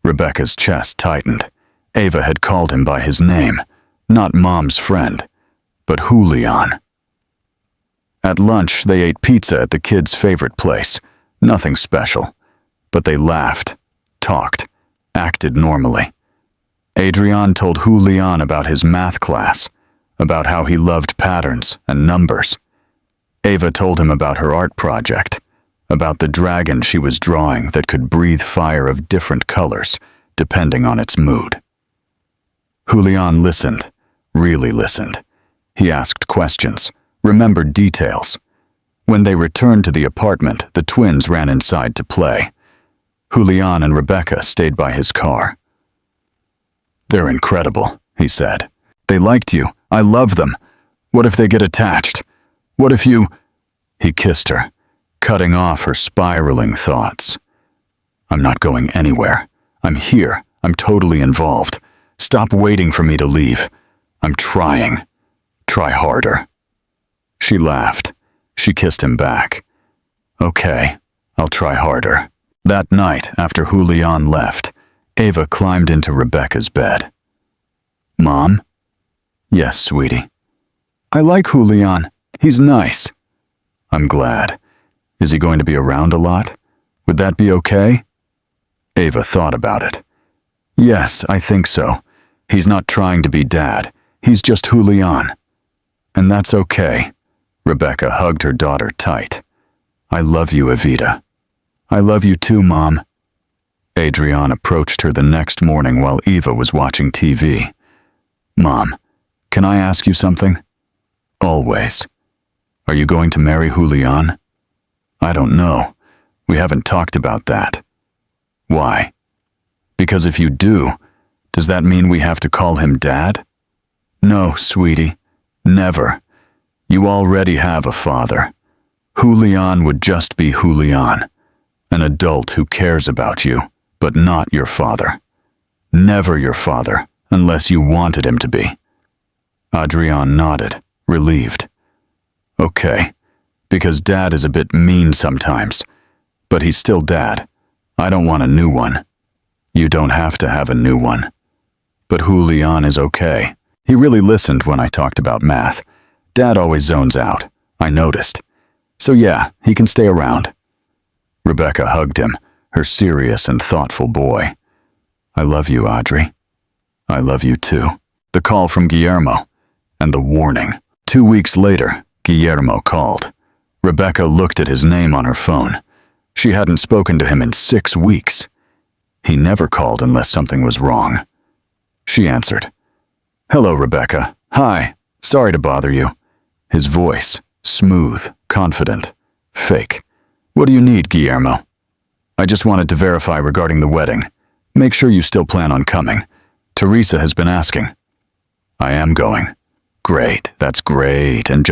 Rebecca's chest tightened. Ava had called him by his name, not Mom's friend, but Julian. At lunch, they ate pizza at the kids' favorite place. Nothing special, but they laughed, talked, acted normally. Adrian told Julian about his math class, about how he loved patterns and numbers. Ava told him about her art project, about the dragon she was drawing that could breathe fire of different colors, depending on its mood. Julian listened, really listened. He asked questions, remembered details. When they returned to the apartment, the twins ran inside to play. Julian and Rebecca stayed by his car. "They're incredible," he said. "They liked you. I love them. What if they get attached? What if you—" He kissed her, cutting off her spiraling thoughts. "I'm not going anywhere. I'm here. I'm totally involved. Stop waiting for me to leave. I'm trying. Try harder." She laughed. She kissed him back. "Okay, I'll try harder." That night, after Julian left, Ava climbed into Rebecca's bed. "Mom?" "Yes, sweetie." "I like Julian. He's nice." "I'm glad. Is he going to be around a lot? Would that be okay?" Ava thought about it. "Yes, I think so. He's not trying to be Dad. He's just Julian. And that's okay." Rebecca hugged her daughter tight. "I love you, Evita." "I love you too, Mom." Adrian approached her the next morning while Eva was watching TV. "Mom, can I ask you something?" "Always." "Are you going to marry Julian?" "I don't know. We haven't talked about that." "Why?" "Because if you do, does that mean we have to call him Dad?" "No, sweetie. Never. You already have a father. Julian would just be Julian, an adult who cares about you but not your father. Never your father, unless you wanted him to be. Adrian nodded, relieved. Okay, because Dad is a bit mean sometimes, but he's still Dad. I don't want a new one. You don't have to have a new one. But Julian is okay. He really listened when I talked about math. Dad always zones out, I noticed. So yeah, he can stay around. Rebecca hugged him, her serious and thoughtful boy. I love you, Audrey. I love you too. The call from Guillermo, and the warning. 2 weeks later, Guillermo called. Rebecca looked at his name on her phone. She hadn't spoken to him in 6 weeks. He never called unless something was wrong. She answered. Hello, Rebecca. Hi. Sorry to bother you. His voice, smooth, confident, fake. What do you need, Guillermo? I just wanted to verify regarding the wedding. Make sure you still plan on coming. Teresa has been asking. I am going. Great, that's great, and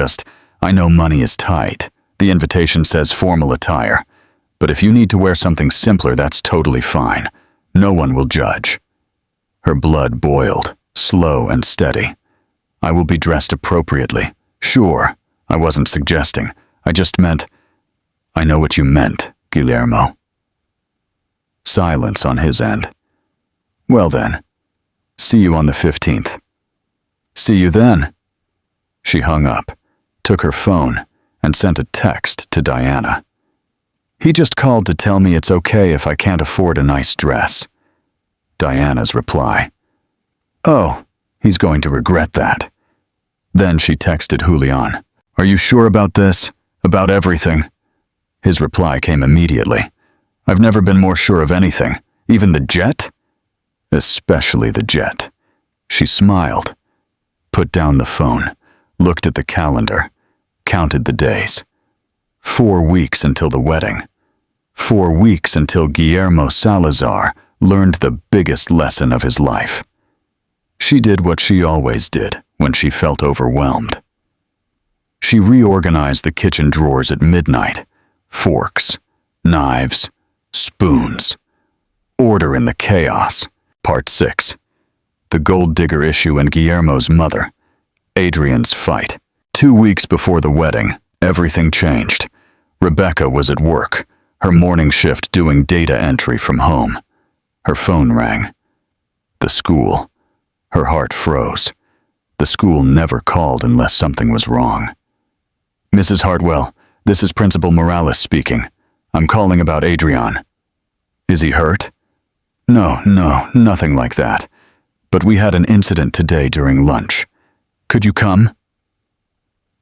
I know money is tight. The invitation says formal attire. But if you need to wear something simpler, that's totally fine. No one will judge. Her blood boiled, slow and steady. I will be dressed appropriately. Sure, I wasn't suggesting. I just meant... I know what you meant, Guillermo. Silence on his end. Well then, see you on the 15th. See you then. She hung up, took her phone, and sent a text to Diana. He just called to tell me it's okay if I can't afford a nice dress. Diana's reply. Oh, he's going to regret that. Then she texted Julian. Are you sure about this? About everything? His reply came immediately. I've never been more sure of anything, even the jet? Especially the jet. She smiled, put down the phone, looked at the calendar, counted the days. 4 weeks until the wedding. 4 weeks until Guillermo Salazar learned the biggest lesson of his life. She did what she always did when she felt overwhelmed. She reorganized the kitchen drawers at midnight. Forks, knives, spoons. Order in the chaos. Part 6. The gold digger issue and Guillermo's mother. Adrian's fight. 2 weeks before the wedding, everything changed. Rebecca was at work, her morning shift doing data entry from home. Her phone rang. The school. Her heart froze. The school never called unless something was wrong. Mrs. Hartwell, this is Principal Morales speaking. I'm calling about Adrian. Is he hurt? No, nothing like that. But we had an incident today during lunch. Could you come?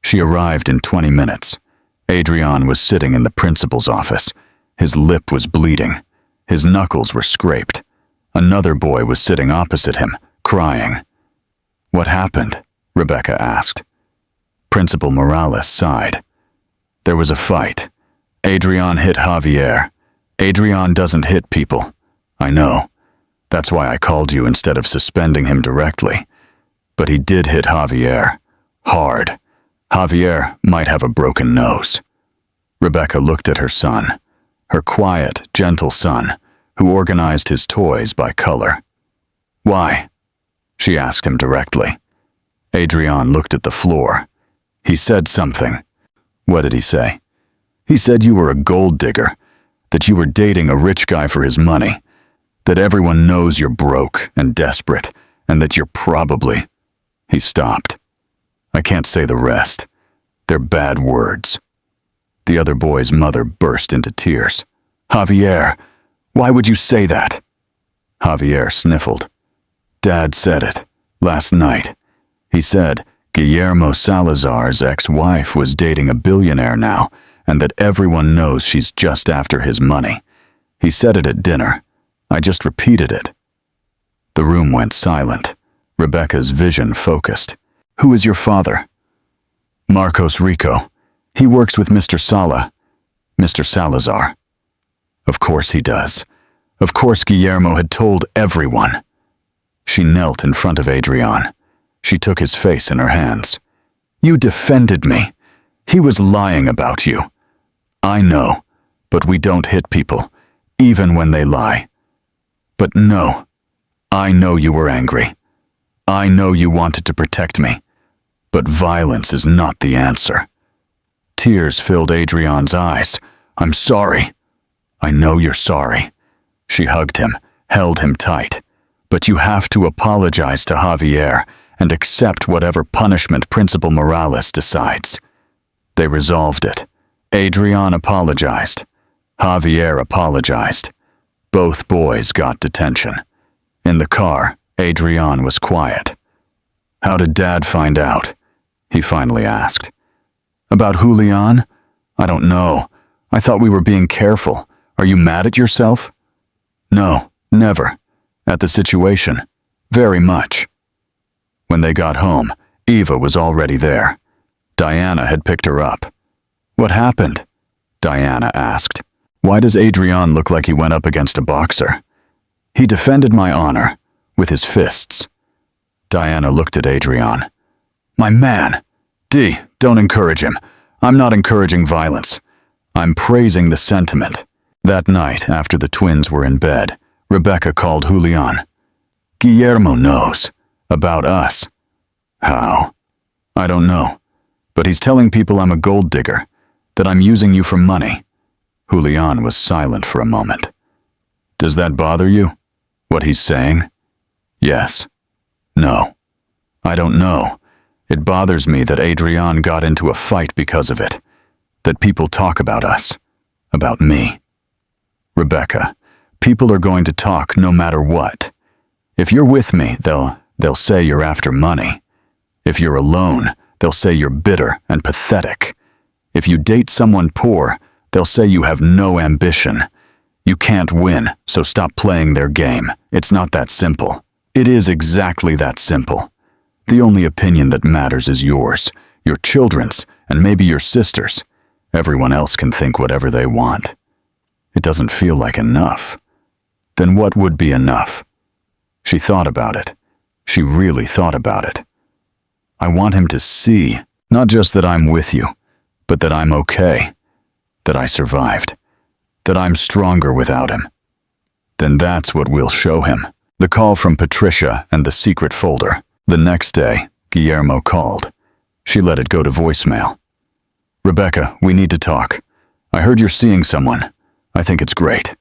She arrived in 20 minutes. Adrian was sitting in the principal's office. His lip was bleeding. His knuckles were scraped. Another boy was sitting opposite him, crying. What happened? Rebecca asked. Principal Morales sighed. There was a fight. Adrian hit Javier. Adrian doesn't hit people. I know. That's why I called you instead of suspending him directly. But he did hit Javier. Hard. Javier might have a broken nose. Rebecca looked at her son. Her quiet, gentle son, who organized his toys by color. Why? She asked him directly. Adrian looked at the floor. He said something. What did he say? He said you were a gold digger, that you were dating a rich guy for his money, that everyone knows you're broke and desperate, and that you're probably... He stopped. I can't say the rest. They're bad words. The other boy's mother burst into tears. Javier, why would you say that? Javier sniffled. Dad said it, last night. He said Guillermo Salazar's ex-wife was dating a billionaire now, and that everyone knows she's just after his money. He said it at dinner. I just repeated it. The room went silent. Rebecca's vision focused. Who is your father? Marcos Rico. He works with Mr. Mr. Salazar. Of course he does. Of course Guillermo had told everyone. She knelt in front of Adrian. She took his face in her hands. You defended me. He was lying about you. I know, but we don't hit people, even when they lie. But no, I know you were angry. I know you wanted to protect me. But violence is not the answer. Tears filled Adrian's eyes. I'm sorry. I know you're sorry. She hugged him, held him tight. But you have to apologize to Javier and accept whatever punishment Principal Morales decides. They resolved it. Adrian apologized. Javier apologized. Both boys got detention. In the car, Adrian was quiet. How did Dad find out? He finally asked. About Julian? I don't know. I thought we were being careful. Are you mad at yourself? No, never. At the situation. Very much. When they got home, Eva was already there. Diana had picked her up. What happened? Diana asked. Why does Adrian look like he went up against a boxer? He defended my honor, with his fists. Diana looked at Adrian. My man! Dee, don't encourage him. I'm not encouraging violence. I'm praising the sentiment. That night, after the twins were in bed, Rebecca called Julian. Guillermo knows. About us. How? I don't know. But he's telling people I'm a gold digger, that I'm using you for money. Julian was silent for a moment. Does that bother you? What he's saying? Yes. No. I don't know. It bothers me that Adrian got into a fight because of it. That people talk about us. About me. Rebecca, people are going to talk no matter what. If you're with me, they'll say you're after money. If you're alone, they'll say you're bitter and pathetic. If you date someone poor, they'll say you have no ambition. You can't win, so stop playing their game. It's not that simple. It is exactly that simple. The only opinion that matters is yours, your children's, and maybe your sister's. Everyone else can think whatever they want. It doesn't feel like enough. Then what would be enough? She thought about it. She really thought about it. I want him to see, not just that I'm with you, but that I'm okay, that I survived, that I'm stronger without him. Then that's what we'll show him. The call from Patricia and the secret folder. The next day, Guillermo called. She let it go to voicemail. Rebecca, we need to talk. I heard you're seeing someone. I think it's great.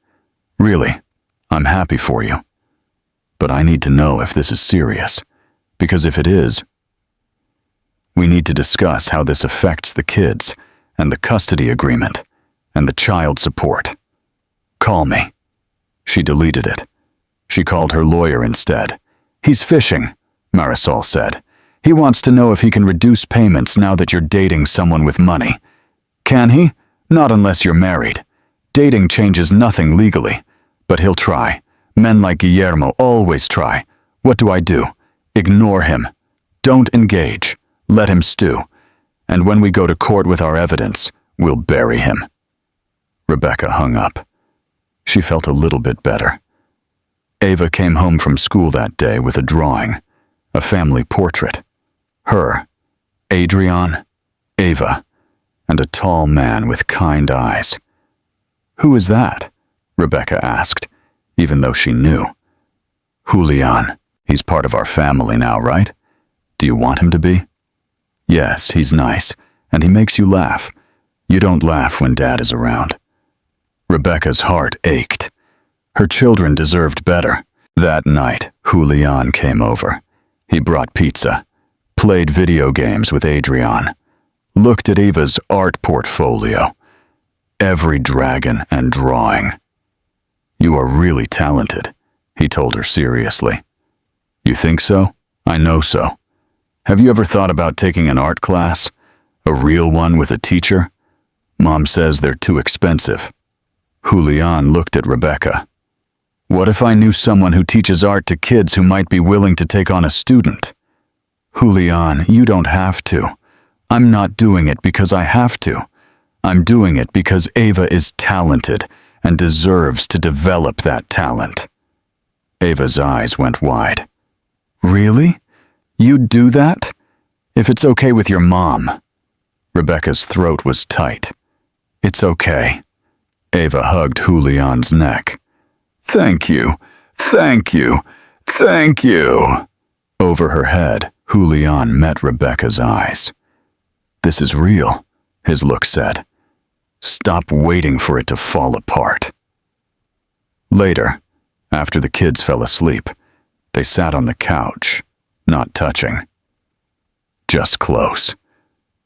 Really, I'm happy for you. But I need to know if this is serious, because if it is, we need to discuss how this affects the kids and the custody agreement and the child support. Call me. She deleted it. She called her lawyer instead. He's fishing, Marisol said. He wants to know if he can reduce payments now that you're dating someone with money. Can he? Not unless you're married. Dating changes nothing legally, but he'll try. Men like Guillermo always try. What do I do? Ignore him. Don't engage. Let him stew. And when we go to court with our evidence, we'll bury him. Rebecca hung up. She felt a little bit better. Ava came home from school that day with a drawing, a family portrait. Her, Adrian, Ava, and a tall man with kind eyes. Who is that? Rebecca asked, even though she knew. Julian. He's part of our family now, right? Do you want him to be? Yes, he's nice, and he makes you laugh. You don't laugh when Dad is around. Rebecca's heart ached. Her children deserved better. That night, Julian came over. He brought pizza, played video games with Adrian, looked at Eva's art portfolio, every dragon and drawing. You are really talented, he told her seriously. You think so? I know so. Have you ever thought about taking an art class? A real one with a teacher? Mom says they're too expensive. Julian looked at Rebecca. What if I knew someone who teaches art to kids who might be willing to take on a student? Julian, you don't have to. I'm not doing it because I have to. I'm doing it because Ava is talented and deserves to develop that talent. Ava's eyes went wide. Really? You'd do that? If it's okay with your mom. Rebecca's throat was tight. It's okay. Ava hugged Julian's neck. Thank you. Thank you. Thank you. Over her head, Julian met Rebecca's eyes. This is real, his look said. Stop waiting for it to fall apart. Later, after the kids fell asleep, they sat on the couch, not touching. Just close.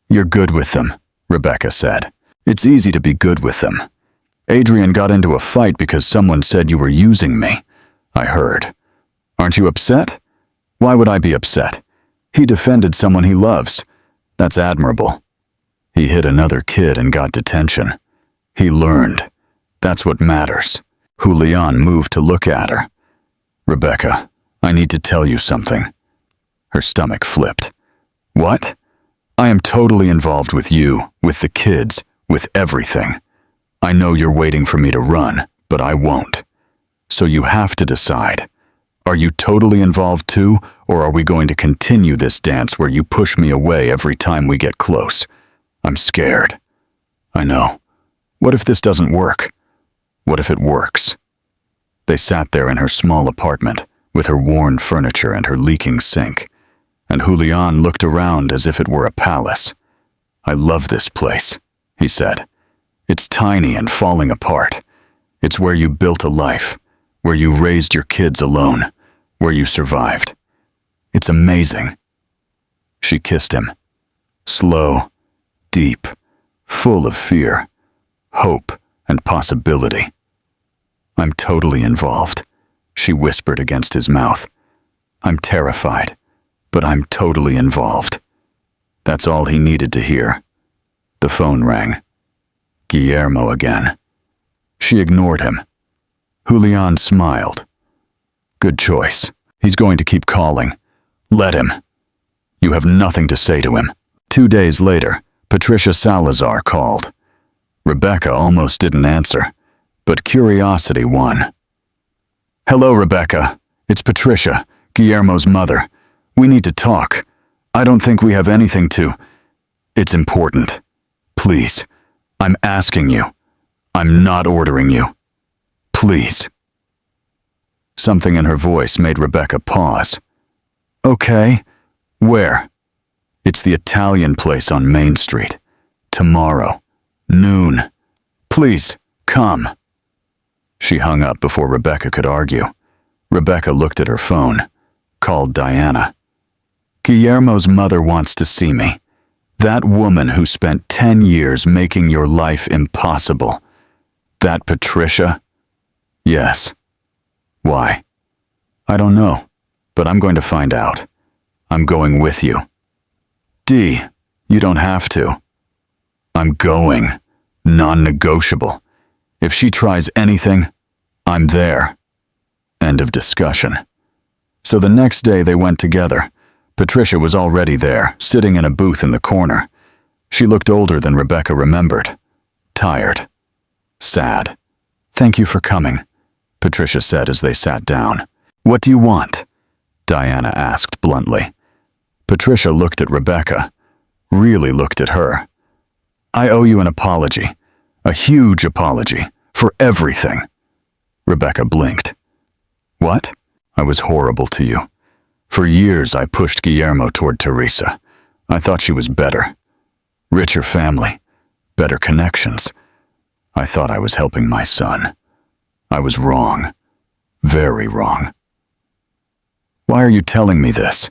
You're good with them, Rebecca said. It's easy to be good with them. Adrian got into a fight because someone said you were using me. I heard. Aren't you upset? Why would I be upset? He defended someone he loves. That's admirable. He hit another kid and got detention. He learned. That's what matters. Julian moved to look at her. Rebecca, I need to tell you something. Her stomach flipped. What? I am totally involved with you, with the kids, with everything. I know you're waiting for me to run, but I won't. So you have to decide. Are you totally involved too, or are we going to continue this dance where you push me away every time we get close? I'm scared. I know. What if this doesn't work? What if it works? They sat there in her small apartment, with her worn furniture and her leaking sink, and Julian looked around as if it were a palace. I love this place, he said. It's tiny and falling apart. It's where you built a life, where you raised your kids alone, where you survived. It's amazing. She kissed him. Slow, deep, full of fear, hope, and possibility. I'm totally involved, she whispered against his mouth. I'm terrified, but I'm totally involved. That's all he needed to hear. The phone rang. Guillermo again. She ignored him. Julian smiled. Good choice. He's going to keep calling. Let him. You have nothing to say to him. 2 days later, Patricia Salazar called. Rebecca almost didn't answer, but curiosity won. Hello, Rebecca. It's Patricia, Guillermo's mother. We need to talk. I don't think we have anything to... It's important. Please. I'm asking you. I'm not ordering you. Please. Something in her voice made Rebecca pause. Okay. Where? It's the Italian place on Main Street. Tomorrow. Noon. Please, come. She hung up before Rebecca could argue. Rebecca looked at her phone, called Diana. Guillermo's mother wants to see me. That woman who spent 10 years making your life impossible. That Patricia? Yes. Why? I don't know, but I'm going to find out. I'm going with you. Dee, you don't have to. I'm going. Non-negotiable. If she tries anything, I'm there. End of discussion. So the next day they went together. Patricia was already there, sitting in a booth in the corner. She looked older than Rebecca remembered. Tired. Sad. Thank you for coming, Patricia said as they sat down. What do you want? Diana asked bluntly. Patricia looked at Rebecca, really looked at her. I owe you an apology, a huge apology, for everything. Rebecca blinked. What? I was horrible to you. For years I pushed Guillermo toward Teresa. I thought she was better. Richer family, better connections. I thought I was helping my son. I was wrong. Very wrong. Why are you telling me this?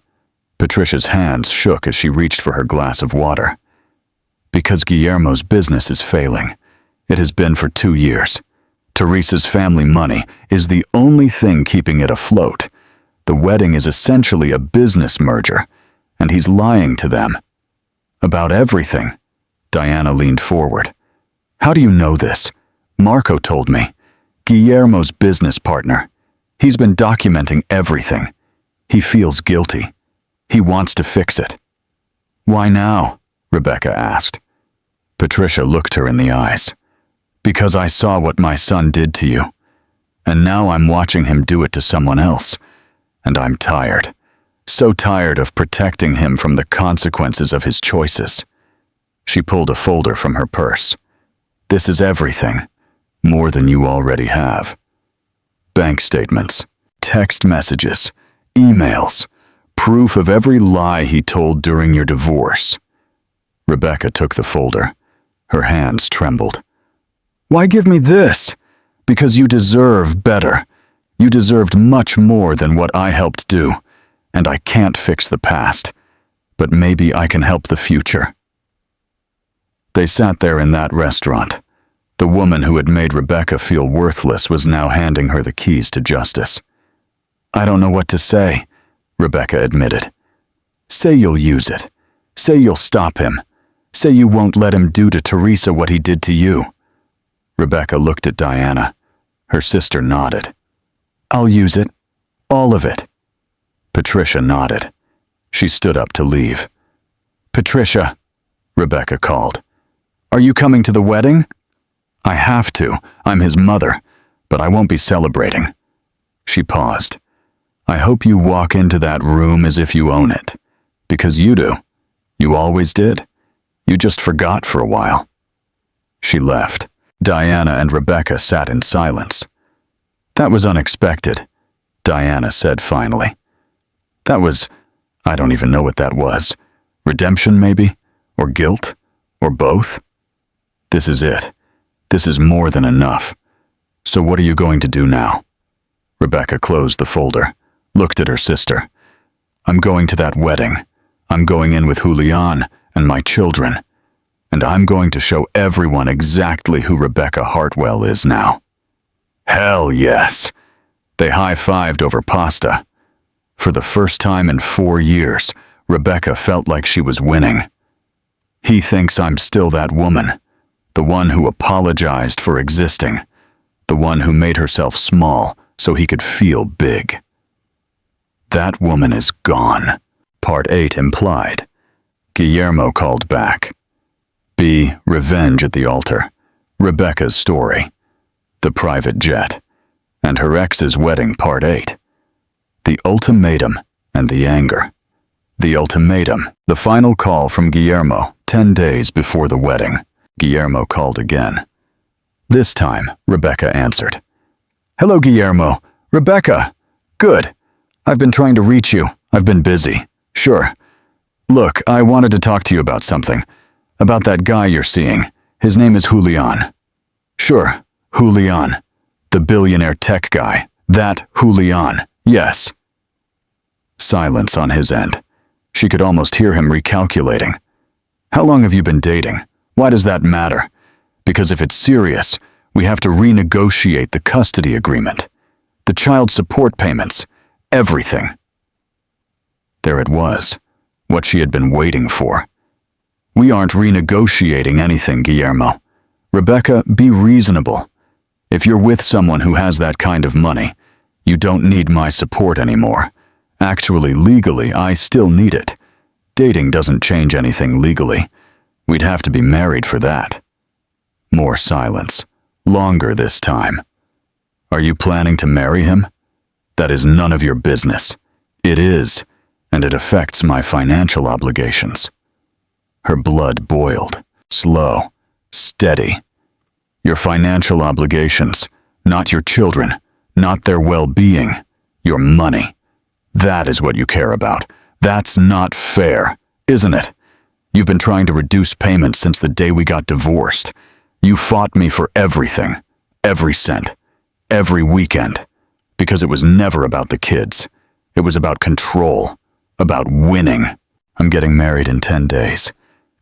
Patricia's hands shook as she reached for her glass of water. Because Guillermo's business is failing. It has been for 2 years. Teresa's family money is the only thing keeping it afloat. The wedding is essentially a business merger, and he's lying to them. About everything. Diana leaned forward. How do you know this? Marco told me. Guillermo's business partner. He's been documenting everything. He feels guilty. He wants to fix it. Why now? Rebecca asked. Patricia looked her in the eyes. Because I saw what my son did to you. And now I'm watching him do it to someone else. And I'm tired. So tired of protecting him from the consequences of his choices. She pulled a folder from her purse. This is everything. More than you already have. Bank statements. text messages, emails, proof of every lie he told during your divorce. Rebecca took the folder. Her hands trembled. Why give me this? Because you deserve better. You deserved much more than what I helped do, and I can't fix the past, but maybe I can help the future. They sat there in that restaurant. The woman who had made Rebecca feel worthless was now handing her the keys to justice. I don't know what to say, Rebecca admitted. Say you'll use it. Say you'll stop him. Say you won't let him do to Teresa what he did to you. Rebecca looked at Diana. Her sister nodded. I'll use it. All of it. Patricia nodded. She stood up to leave. Patricia, Rebecca called. Are you coming to the wedding? I have to. I'm his mother, but I won't be celebrating. She paused. I hope you walk into that room as if you own it, because you do. You always did. You just forgot for a while. She left. Diana and Rebecca sat in silence. That was unexpected, Diana said finally. I don't even know what that was. Redemption, maybe? Or guilt? Or both? This is it. This is more than enough. So what are you going to do now? Rebecca closed the folder, looked at her sister. I'm going to that wedding. I'm going in with Julian and my children. And I'm going to show everyone exactly who Rebecca Hartwell is now. Hell yes. They high-fived over pasta. For the first time in 4 years, Rebecca felt like she was winning. He thinks I'm still that woman, the one who apologized for existing, the one who made herself small so he could feel big. That woman is gone, Part 8 implied. Guillermo called back. B. Revenge at the altar. Rebecca's story. The private jet. And her ex's wedding, Part 8. The ultimatum and the anger. The ultimatum. The final call from Guillermo, 10 days before the wedding. Guillermo called again. This time, Rebecca answered. Hello, Guillermo. Rebecca. Good. I've been trying to reach you. I've been busy. Sure. Look, I wanted to talk to you about something. About that guy you're seeing. His name is Julian. Sure, Julian. The billionaire tech guy. That Julian. Yes. Silence on his end. She could almost hear him recalculating. How long have you been dating? Why does that matter? Because if it's serious, we have to renegotiate the custody agreement. The child support payments. Everything. There it was. What she had been waiting for. We aren't renegotiating anything, Guillermo. Rebecca, be reasonable. If you're with someone who has that kind of money, you don't need my support anymore. Actually, legally, I still need it. Dating doesn't change anything legally. We'd have to be married for that. More silence. Longer this time. Are you planning to marry him? That is none of your business. It is, and it affects my financial obligations. Her blood boiled. Slow. Steady. Your financial obligations, not your children, not their well-being, your money. That is what you care about. That's not fair, isn't it? You've been trying to reduce payments since the day we got divorced. You fought me for everything, every cent, every weekend, because it was never about the kids. It was about control, about winning. I'm getting married in 10 days.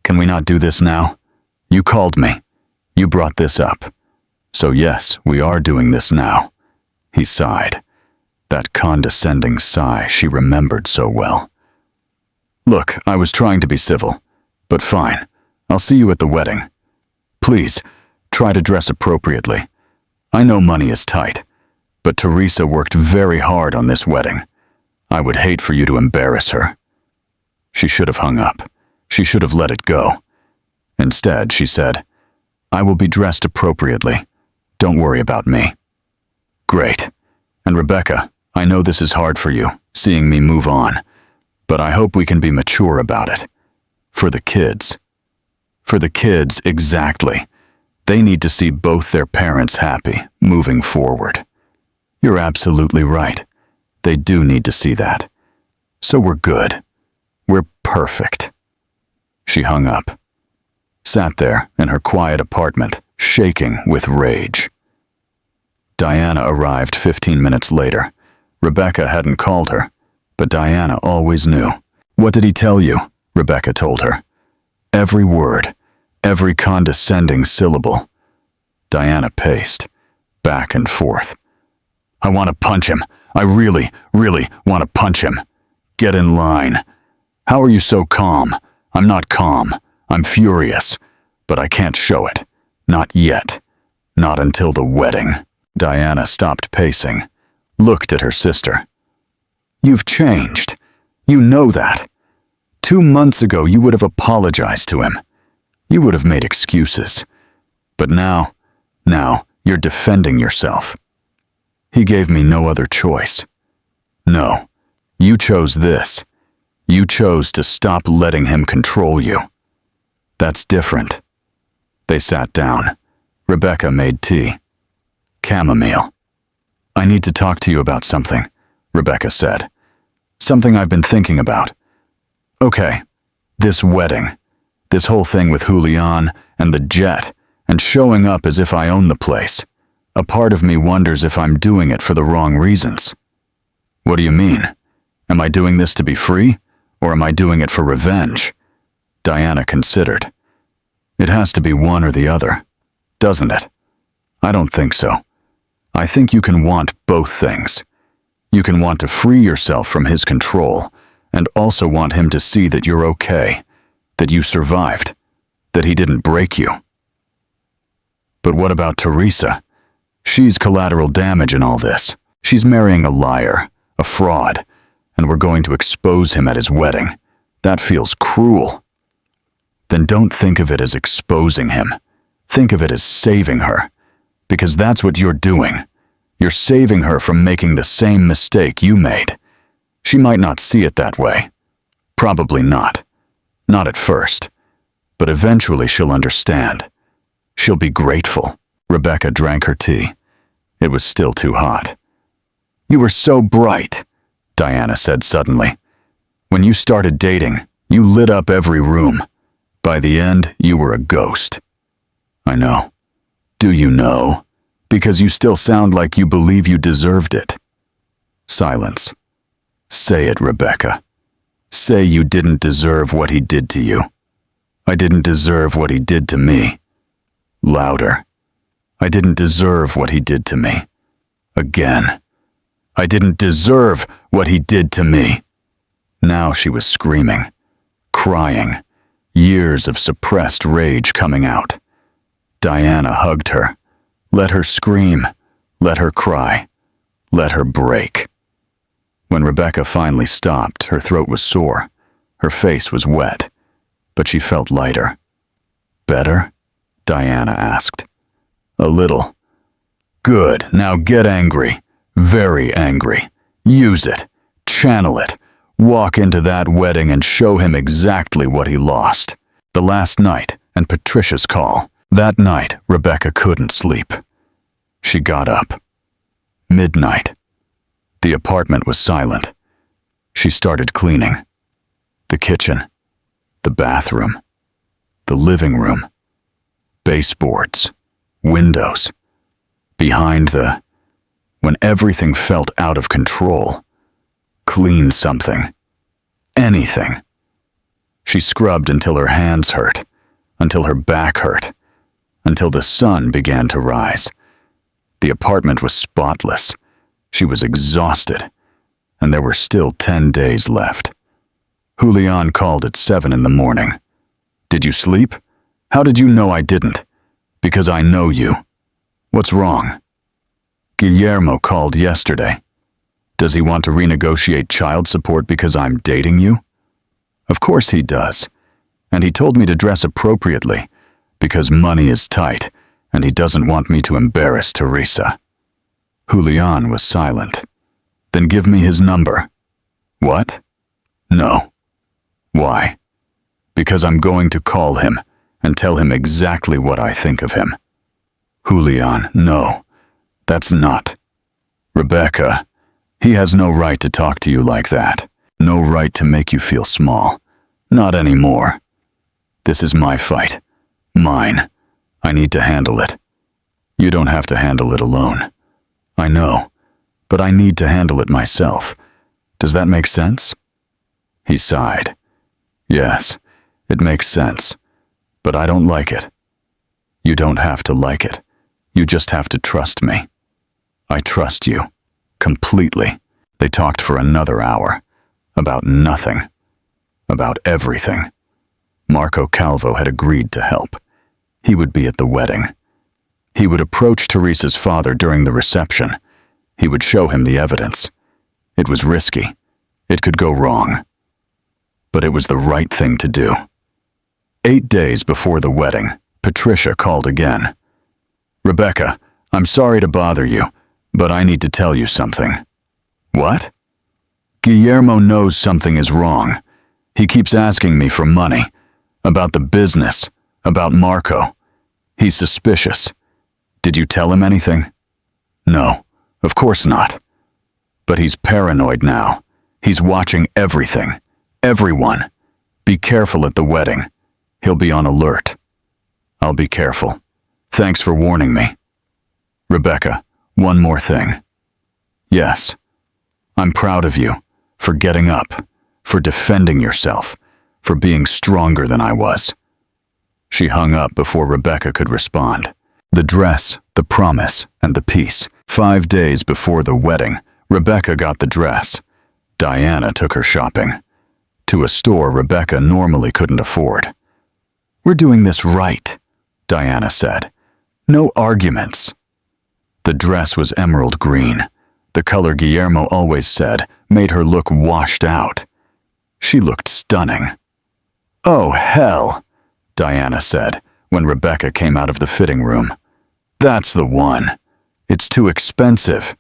Can we not do this now? You called me. You brought this up. So yes, we are doing this now. He sighed. That condescending sigh she remembered so well. Look, I was trying to be civil, but fine. I'll see you at the wedding. Please, try to dress appropriately. I know money is tight, but Teresa worked very hard on this wedding. I would hate for you to embarrass her. She should have hung up. She should have let it go. Instead, she said, I will be dressed appropriately. Don't worry about me. Great. And Rebecca, I know this is hard for you, seeing me move on, but I hope we can be mature about it. For the kids. For the kids, exactly. They need to see both their parents happy, moving forward. You're absolutely right. They do need to see that. So we're good. We're perfect. She hung up, sat there in her quiet apartment, shaking with rage. Diana arrived 15 minutes later. Rebecca hadn't called her, but Diana always knew. "What did he tell you?" Rebecca told her. Every word, every condescending syllable. Diana paced, back and forth. "I want to punch him. I really, really want to punch him. Get in line. How are you so calm? I'm not calm. I'm furious. But I can't show it. Not yet. Not until the wedding." Diana stopped pacing, looked at her sister. "You've changed. You know that. 2 months ago you would have apologized to him. You would have made excuses. But now you're defending yourself. He gave me no other choice. No, you chose this. You chose to stop letting him control you. That's different." They sat down. Rebecca made tea. Chamomile. "I need to talk to you about something," Rebecca said. "Something I've been thinking about. Okay, this wedding, this whole thing with Julian and the jet, and showing up as if I own the place. A part of me wonders if I'm doing it for the wrong reasons." "What do you mean? Am I doing this to be free, or am I doing it for revenge?" Diana considered. "It has to be one or the other, doesn't it?" "I don't think so. I think you can want both things. You can want to free yourself from his control, and also want him to see that you're okay, that you survived, that he didn't break you." "But what about Teresa? She's collateral damage in all this. She's marrying a liar, a fraud, and we're going to expose him at his wedding. That feels cruel." "Then don't think of it as exposing him. Think of it as saving her. Because that's what you're doing. You're saving her from making the same mistake you made. She might not see it that way. Probably not. Not at first. But eventually she'll understand. She'll be grateful." Rebecca drank her tea. It was still too hot. "You were so bright," Diana said suddenly. "When you started dating, you lit up every room. By the end, you were a ghost." "I know. Do you know? Because you still sound like you believe you deserved it." Silence. "Say it, Rebecca. Say you didn't deserve what he did to you." "I didn't deserve what he did to me." Louder. "I didn't deserve what he did to me." Again. "I didn't deserve what he did to me." Now she was screaming, crying, years of suppressed rage coming out. Diana hugged her. Let her scream. Let her cry. Let her break. When Rebecca finally stopped, her throat was sore. Her face was wet, but she felt lighter. "Better?" Diana asked. "A little." "Good, now get angry. Very angry. Use it. Channel it. Walk into that wedding and show him exactly what he lost." The last night and Patricia's call. That night, Rebecca couldn't sleep. She got up. Midnight. The apartment was silent. She started cleaning. The kitchen. The bathroom. The living room. Baseboards. Windows. Behind the... When everything felt out of control. Clean something. Anything. She scrubbed until her hands hurt, until her back hurt, until the sun began to rise. The apartment was spotless. She was exhausted, and there were still 10 days left. Julian called at 7 in the morning. "Did you sleep? How did you know I didn't?" "Because I know you." "What's wrong?" "Guillermo called yesterday." "Does he want to renegotiate child support because I'm dating you?" "Of course he does. And he told me to dress appropriately, because money is tight, and he doesn't want me to embarrass Teresa." Julian was silent. "Then give me his number." "What?" "No." "Why?" "Because I'm going to call him and tell him exactly what I think of him." "Julian, no. That's not." "Rebecca, He has no right to talk to you like that. No right to make you feel small. Not anymore. This is my fight. Mine. I need to handle it. You don't have to handle it alone. I know, but I need to handle it myself. Does that make sense? He sighed. Yes, it makes sense, but I don't like it. You don't have to like it. You just have to trust me. I trust you. Completely. They talked for another hour. About nothing. About everything. Marco Calvo had agreed to help. He would be at the wedding. He would approach Teresa's father during the reception. He would show him the evidence. It was risky. It could go wrong. But it was the right thing to do. 8 days before the wedding, Patricia called again. Rebecca, I'm sorry to bother you, but I need to tell you something. What? Guillermo knows something is wrong. He keeps asking me for money. About the business. About Marco. He's suspicious. Did you tell him anything? No, of course not. But he's paranoid now. He's watching everything. Everyone. Be careful at the wedding. He'll be on alert. I'll be careful. Thanks for warning me. Rebecca, one more thing. Yes, I'm proud of you, for getting up, for defending yourself, for being stronger than I was. She hung up before Rebecca could respond. The dress, the promise, and the peace. 5 days before the wedding, Rebecca got the dress. Diana took her shopping. To a store Rebecca normally couldn't afford. We're doing this right, Diana said. No arguments. The dress was emerald green. The color Guillermo always said made her look washed out. She looked stunning. Oh, hell, Diana said when Rebecca came out of the fitting room. That's the one. It's too expensive.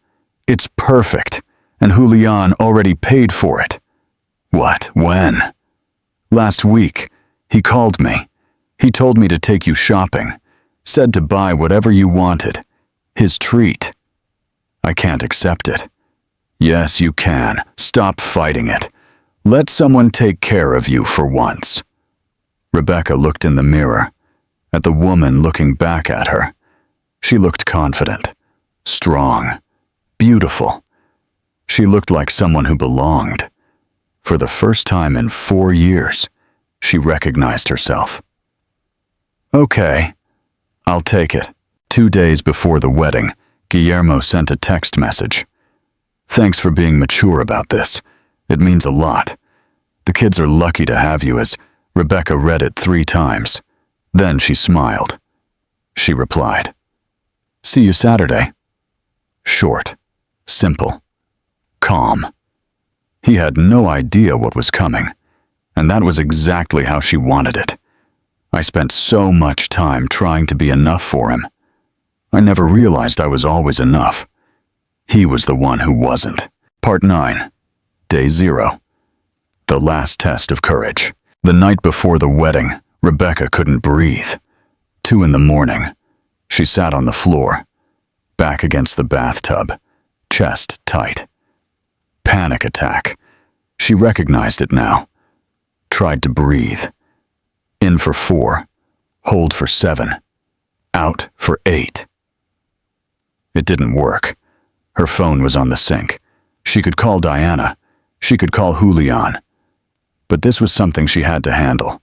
It's perfect, and Julian already paid for it. What? When? Last week. He called me. He told me to take you shopping. Said to buy whatever you wanted. His treat. I can't accept it. Yes, you can. Stop fighting it. Let someone take care of you for once. Rebecca looked in the mirror, at the woman looking back at her. She looked confident, strong, beautiful. She looked like someone who belonged. For the first time in 4 years, she recognized herself. Okay, I'll take it. 2 days before the wedding, Guillermo sent a text message. Thanks for being mature about this. It means a lot. The kids are lucky to have you, as Rebecca read it 3 times. Then she smiled. She replied, See you Saturday. Short, simple, calm. He had no idea what was coming, and that was exactly how she wanted it. I spent so much time trying to be enough for him. I never realized I was always enough. He was the one who wasn't. Part 9. Day 0. The last test of courage. The night before the wedding, Rebecca couldn't breathe. 2 in the morning. She sat on the floor, back against the bathtub, chest tight. Panic attack. She recognized it now. Tried to breathe. In for 4, hold for 7, out for 8. It didn't work. Her phone was on the sink. She could call Diana. She could call Julian. But this was something she had to handle.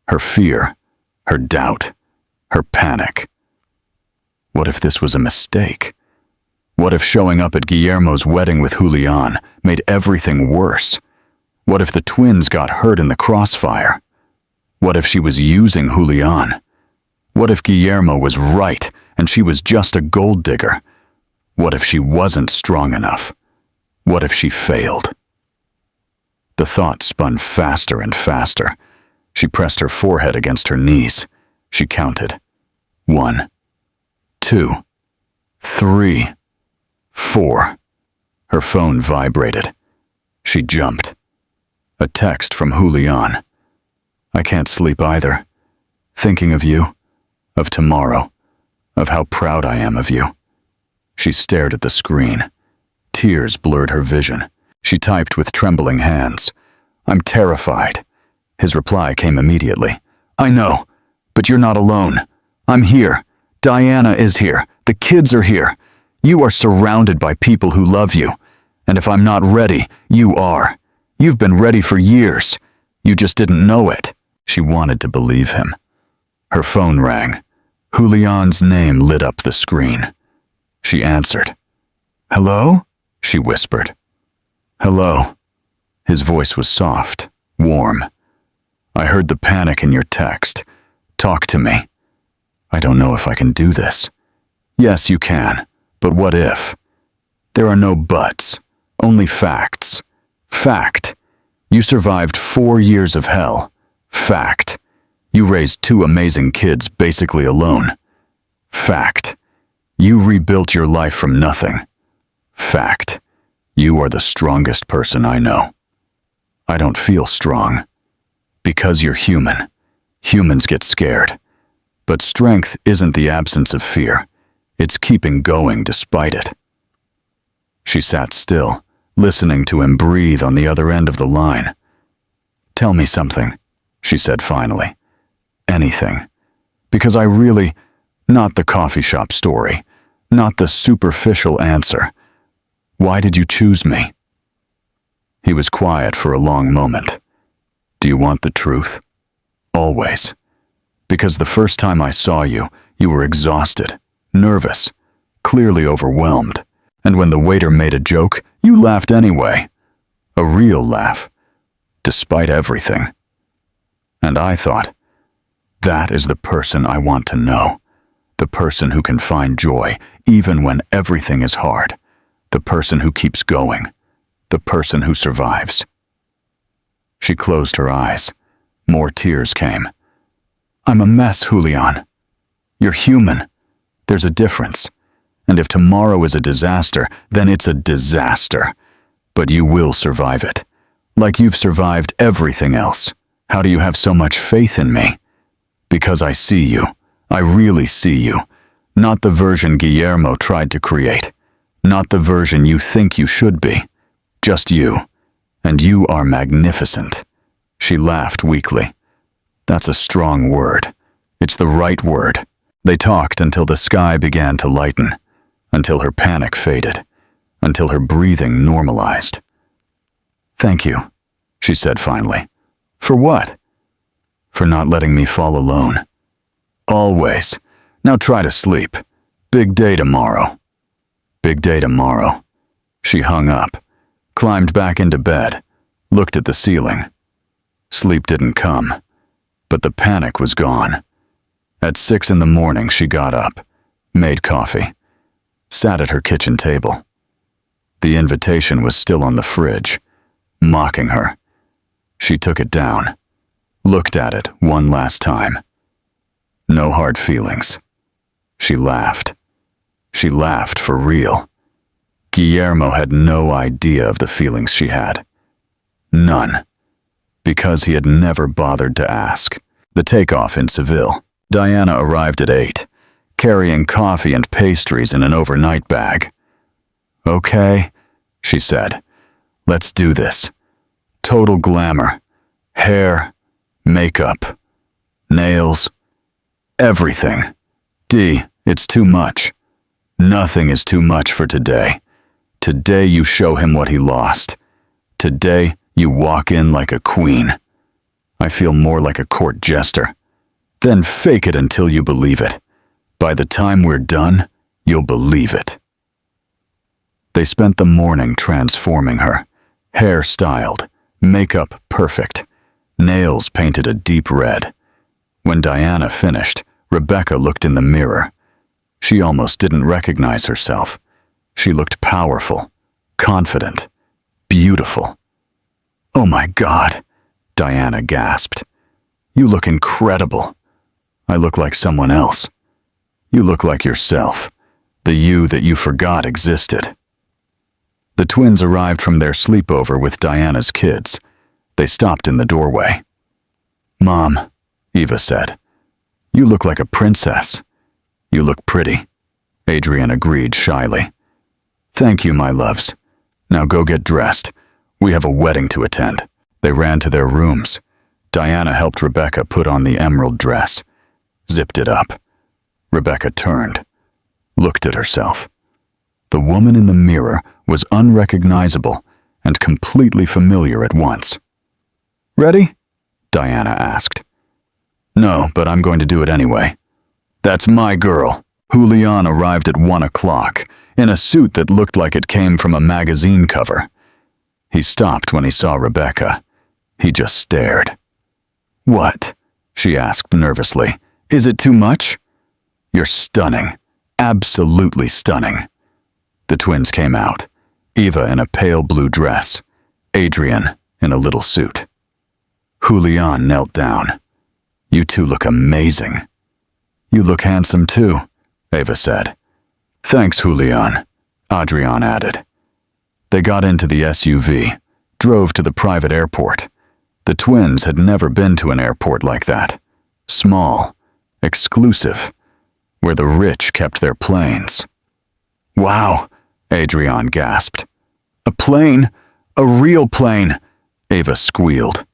Her fear, her doubt, her panic. What if this was a mistake? What if showing up at Guillermo's wedding with Julian made everything worse? What if the twins got hurt in the crossfire? What if she was using Julian? What if Guillermo was right and she was just a gold digger? What if she wasn't strong enough? What if she failed? The thought spun faster and faster. She pressed her forehead against her knees. She counted. 1, 2, 3, 4. Her phone vibrated. She jumped. A text from Julian. I can't sleep either. Thinking of you, of tomorrow, of how proud I am of you. She stared at the screen. tears blurred her vision. She typed with trembling hands. "I'm terrified." His reply came immediately. "I know, but you're not alone. I'm here. Diana is here. The kids are here. You are surrounded by people who love you. And if I'm not ready, you are. You've been ready for years. You just didn't know it." She wanted to believe him. Her phone rang. Julian's name lit up the screen. She answered. "Hello?" she whispered. "Hello." His voice was soft, warm. "I heard the panic in your text. Talk to me." "I don't know if I can do this." "Yes, you can. But what if?" "There are no buts. Only facts." "Fact. You survived 4 years of hell." "Fact. You raised 2 amazing kids basically alone." "Fact. You rebuilt your life from nothing." "Fact. You are the strongest person I know." "I don't feel strong." "Because you're human. Humans get scared. But strength isn't the absence of fear. It's keeping going despite it." She sat still, listening to him breathe on the other end of the line. "Tell me something," she said finally. "Anything. Because I really, not the coffee shop story, not the superficial answer. Why did you choose me?" He was quiet for a long moment. "Do you want the truth?" "Always. Because the first time I saw you, you were exhausted, nervous, clearly overwhelmed. And when the waiter made a joke, you laughed anyway. A real laugh, despite everything. And I thought, that is the person I want to know. The person who can find joy even when everything is hard. The person who keeps going. The person who survives." She closed her eyes. More tears came. "I'm a mess, Julian. You're human. There's a difference. And if tomorrow is a disaster, then it's a disaster. But you will survive it. Like you've survived everything else. How do you have so much faith in me?" "Because I see you. I really see you. Not the version Guillermo tried to create. Not the version you think you should be. Just you. And you are magnificent." She laughed weakly. "That's a strong word. It's the right word." They talked until the sky began to lighten, until her panic faded, until her breathing normalized. "Thank you," she said finally. "For what?" "For not letting me fall alone." "Always. Now try to sleep. Big day tomorrow." "Big day tomorrow." She hung up, climbed back into bed, looked at the ceiling. Sleep didn't come, but the panic was gone. At 6 in the morning, she got up, made coffee, sat at her kitchen table. The invitation was still on the fridge, mocking her. She took it down, looked at it one last time. No hard feelings. She laughed. She laughed for real. Guillermo had no idea of the feelings she had. None. Because he had never bothered to ask. The takeoff in Seville. Diana arrived at 8, carrying coffee and pastries in an overnight bag. "Okay," she said. "Let's do this. Total glamour. Hair, makeup, nails, everything. D, it's too much. Nothing is too much for today. Today you show him what he lost. Today you walk in like a queen. I feel more like a court jester. Then fake it until you believe it. By the time we're done, you'll believe it." They spent the morning transforming her. Hair styled, makeup perfect, nails painted a deep red. When Diana finished, Rebecca looked in the mirror. She almost didn't recognize herself. She looked powerful, confident, beautiful. "Oh my God," Diana gasped. "You look incredible. I look like someone else. You look like yourself, the you that you forgot existed." The twins arrived from their sleepover with Diana's kids. They stopped in the doorway. "Mom," Eva said, "you look like a princess." "You look pretty," Adrian agreed shyly. "Thank you, my loves. Now go get dressed. We have a wedding to attend." They ran to their rooms. Diana helped Rebecca put on the emerald dress, zipped it up. Rebecca turned, looked at herself. The woman in the mirror was unrecognizable and completely familiar at once. "Ready?" Diana asked. "No, but I'm going to do it anyway." "That's my girl." Julian arrived at 1 o'clock in a suit that looked like it came from a magazine cover. He stopped when he saw Rebecca. He just stared. "What?" she asked nervously. "Is it too much?" "You're stunning. Absolutely stunning." The twins came out, Eva in a pale blue dress, Adrian in a little suit. Julian knelt down. "You two look amazing." "You look handsome too," Eva said. "Thanks, Julian," Adrian added. They got into the SUV, drove to the private airport. The twins had never been to an airport like that. Small, exclusive, where the rich kept their planes. "Wow," Adrian gasped. "A plane? A real plane?" Eva squealed.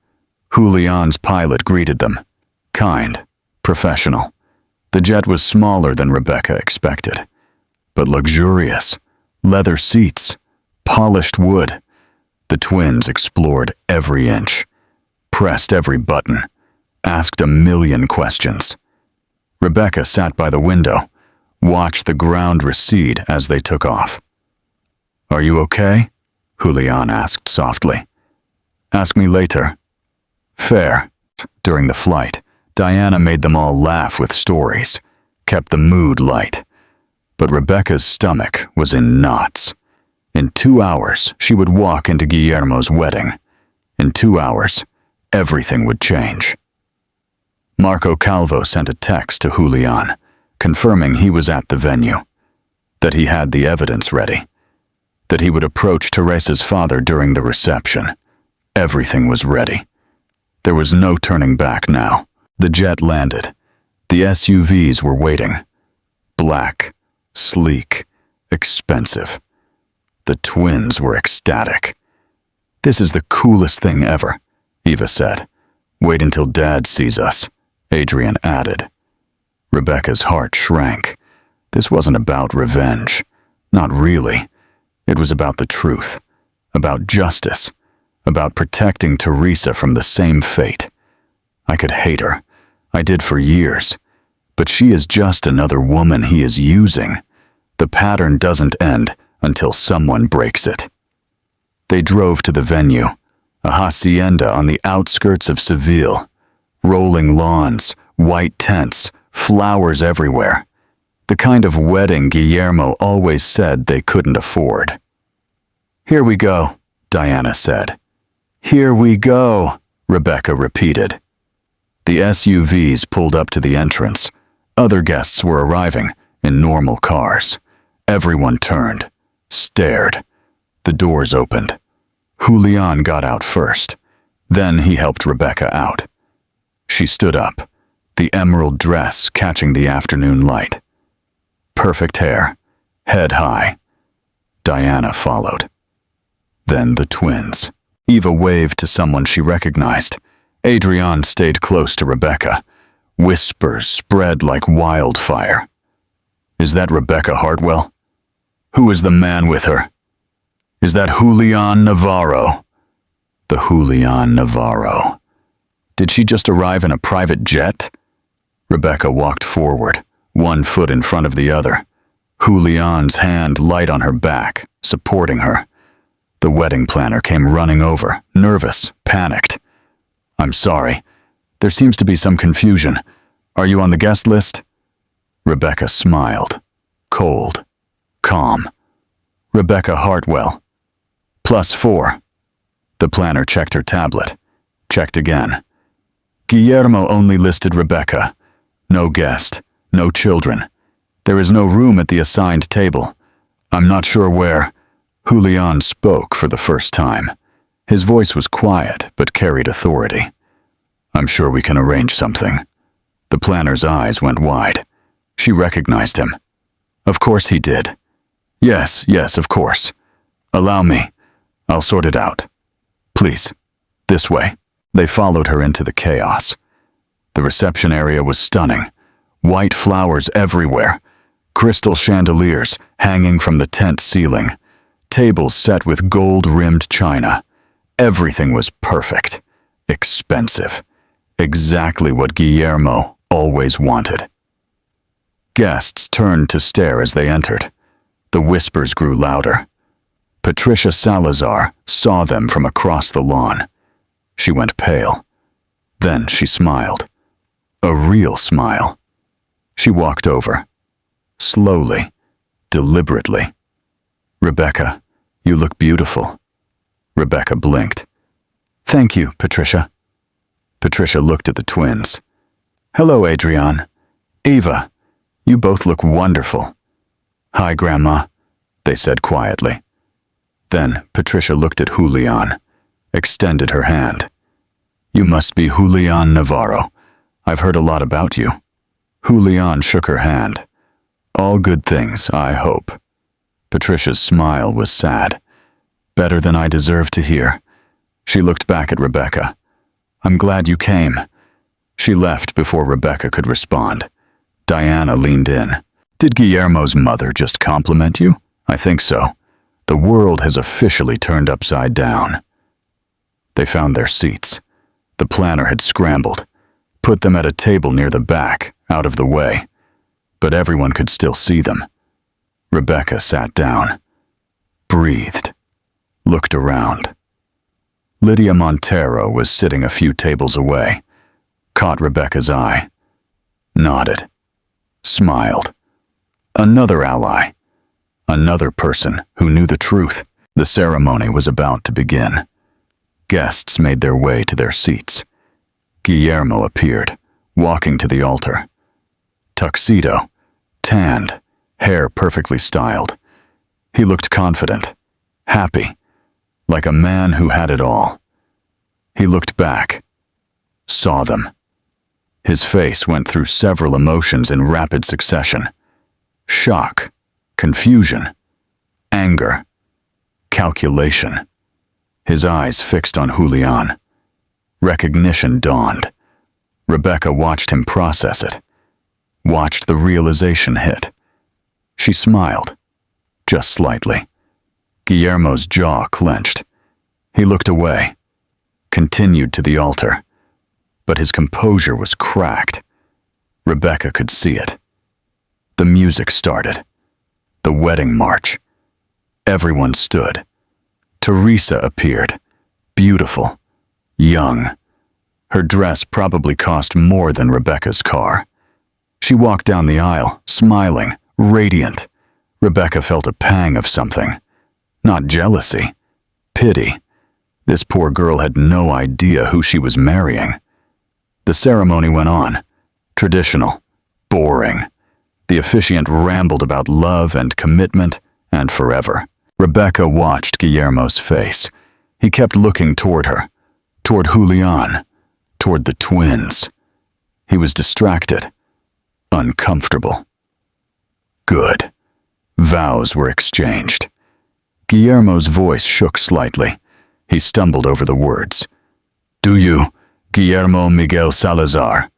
Julian's pilot greeted them. Kind, professional. The jet was smaller than Rebecca expected, but luxurious. Leather seats, polished wood. The twins explored every inch, pressed every button, asked a million questions. Rebecca sat by the window, watched the ground recede as they took off. "Are you okay?" Julian asked softly. "Ask me later." Fair. During the flight, Diana made them all laugh with stories, kept the mood light. But Rebecca's stomach was in knots. In 2 hours, she would walk into Guillermo's wedding. In 2 hours, everything would change. Marco Calvo sent a text to Julian, confirming he was at the venue, that he had the evidence ready, that he would approach Teresa's father during the reception. Everything was ready. There was no turning back now. The jet landed. The SUVs were waiting. Black, sleek, expensive. The twins were ecstatic. "This is the coolest thing ever," Eva said. "Wait until Dad sees us," Adrian added. Rebecca's heart shrank. This wasn't about revenge. Not really. It was about the truth, about justice, about protecting Teresa from the same fate. I could hate her. I did for years. But she is just another woman he is using. The pattern doesn't end until someone breaks it. They drove to the venue, a hacienda on the outskirts of Seville. Rolling lawns, white tents, flowers everywhere. The kind of wedding Guillermo always said they couldn't afford. "Here we go," Diana said. "Here we go," Rebecca repeated. The SUVs pulled up to the entrance. Other guests were arriving in normal cars. Everyone turned, stared. The doors opened. Julian got out first. Then he helped Rebecca out. She stood up, the emerald dress catching the afternoon light. Perfect hair, head high. Diana followed. Then the twins. Eva waved to someone she recognized. Adrian stayed close to Rebecca. Whispers spread like wildfire. "Is that Rebecca Hartwell? Who is the man with her? Is that Julian Navarro?" The Julian Navarro. Did she just arrive in a private jet? Rebecca walked forward, one foot in front of the other. Julian's hand light on her back, supporting her. The wedding planner came running over, nervous, panicked. "I'm sorry. There seems to be some confusion. Are you on the guest list?" Rebecca smiled, cold, calm. "Rebecca Hartwell. +4. The planner checked her tablet, checked again. Guillermo only listed Rebecca. No guest, no children. There is no room at the assigned table. I'm not sure where." Julian spoke for the first time. His voice was quiet but carried authority. "I'm sure we can arrange something." The planner's eyes went wide. She recognized him. Of course he did. Yes, of course. Allow me." I'll sort it out. Please, this way. They followed her into the chaos. The reception area was stunning. White flowers everywhere. Crystal chandeliers hanging from the tent ceiling. Tables set with gold-rimmed china. Everything was perfect. Expensive. Exactly what Guillermo always wanted. Guests turned to stare as they entered. The whispers grew louder. Patricia Salazar saw them from across the lawn. She went pale. Then she smiled. A real smile. She walked over. Slowly, deliberately. Rebecca, you look beautiful. Rebecca blinked. Thank you, Patricia. Patricia looked at the twins. Hello, Adrian. Eva, you both look wonderful. Hi, Grandma, they said quietly. Then Patricia looked at Julian, extended her hand. You must be Julian Navarro. I've heard a lot about you. Julian shook her hand. All good things, I hope. Patricia's smile was sad. Better than I deserve to hear. She looked back at Rebecca. I'm glad you came. She left before Rebecca could respond. Diana leaned in. Did Guillermo's mother just compliment you? I think so. The world has officially turned upside down. They found their seats. The planner had scrambled, put them at a table near the back, out of the way. But everyone could still see them. Rebecca sat down, breathed, looked around. Lydia Montero was sitting a few tables away, caught Rebecca's eye, nodded, smiled. Another ally, another person who knew the truth. The ceremony was about to begin. Guests made their way to their seats. Guillermo appeared, walking to the altar. Tuxedo, tanned, hair perfectly styled. He looked confident, happy, like a man who had it all. He looked back, saw them. His face went through several emotions in rapid succession. Shock, confusion, anger, calculation. His eyes fixed on Julian. Recognition dawned. Rebecca watched him process it, watched the realization hit. She smiled, just slightly. Guillermo's jaw clenched. He looked away, continued to the altar, but his composure was cracked. Rebecca could see it. The music started. The wedding march. Everyone stood. Teresa appeared, beautiful, young. Her dress probably cost more than Rebecca's car. She walked down the aisle, smiling, radiant. Rebecca felt a pang of something. Not jealousy, pity. This poor girl had no idea who she was marrying. The ceremony went on. Traditional, boring. The officiant rambled about love and commitment and forever. Rebecca watched Guillermo's face. He kept looking toward her, toward Julian, toward the twins. He was distracted, uncomfortable. Good. Vows were exchanged. Guillermo's voice shook slightly. He stumbled over the words. Do you, Guillermo Miguel Salazar,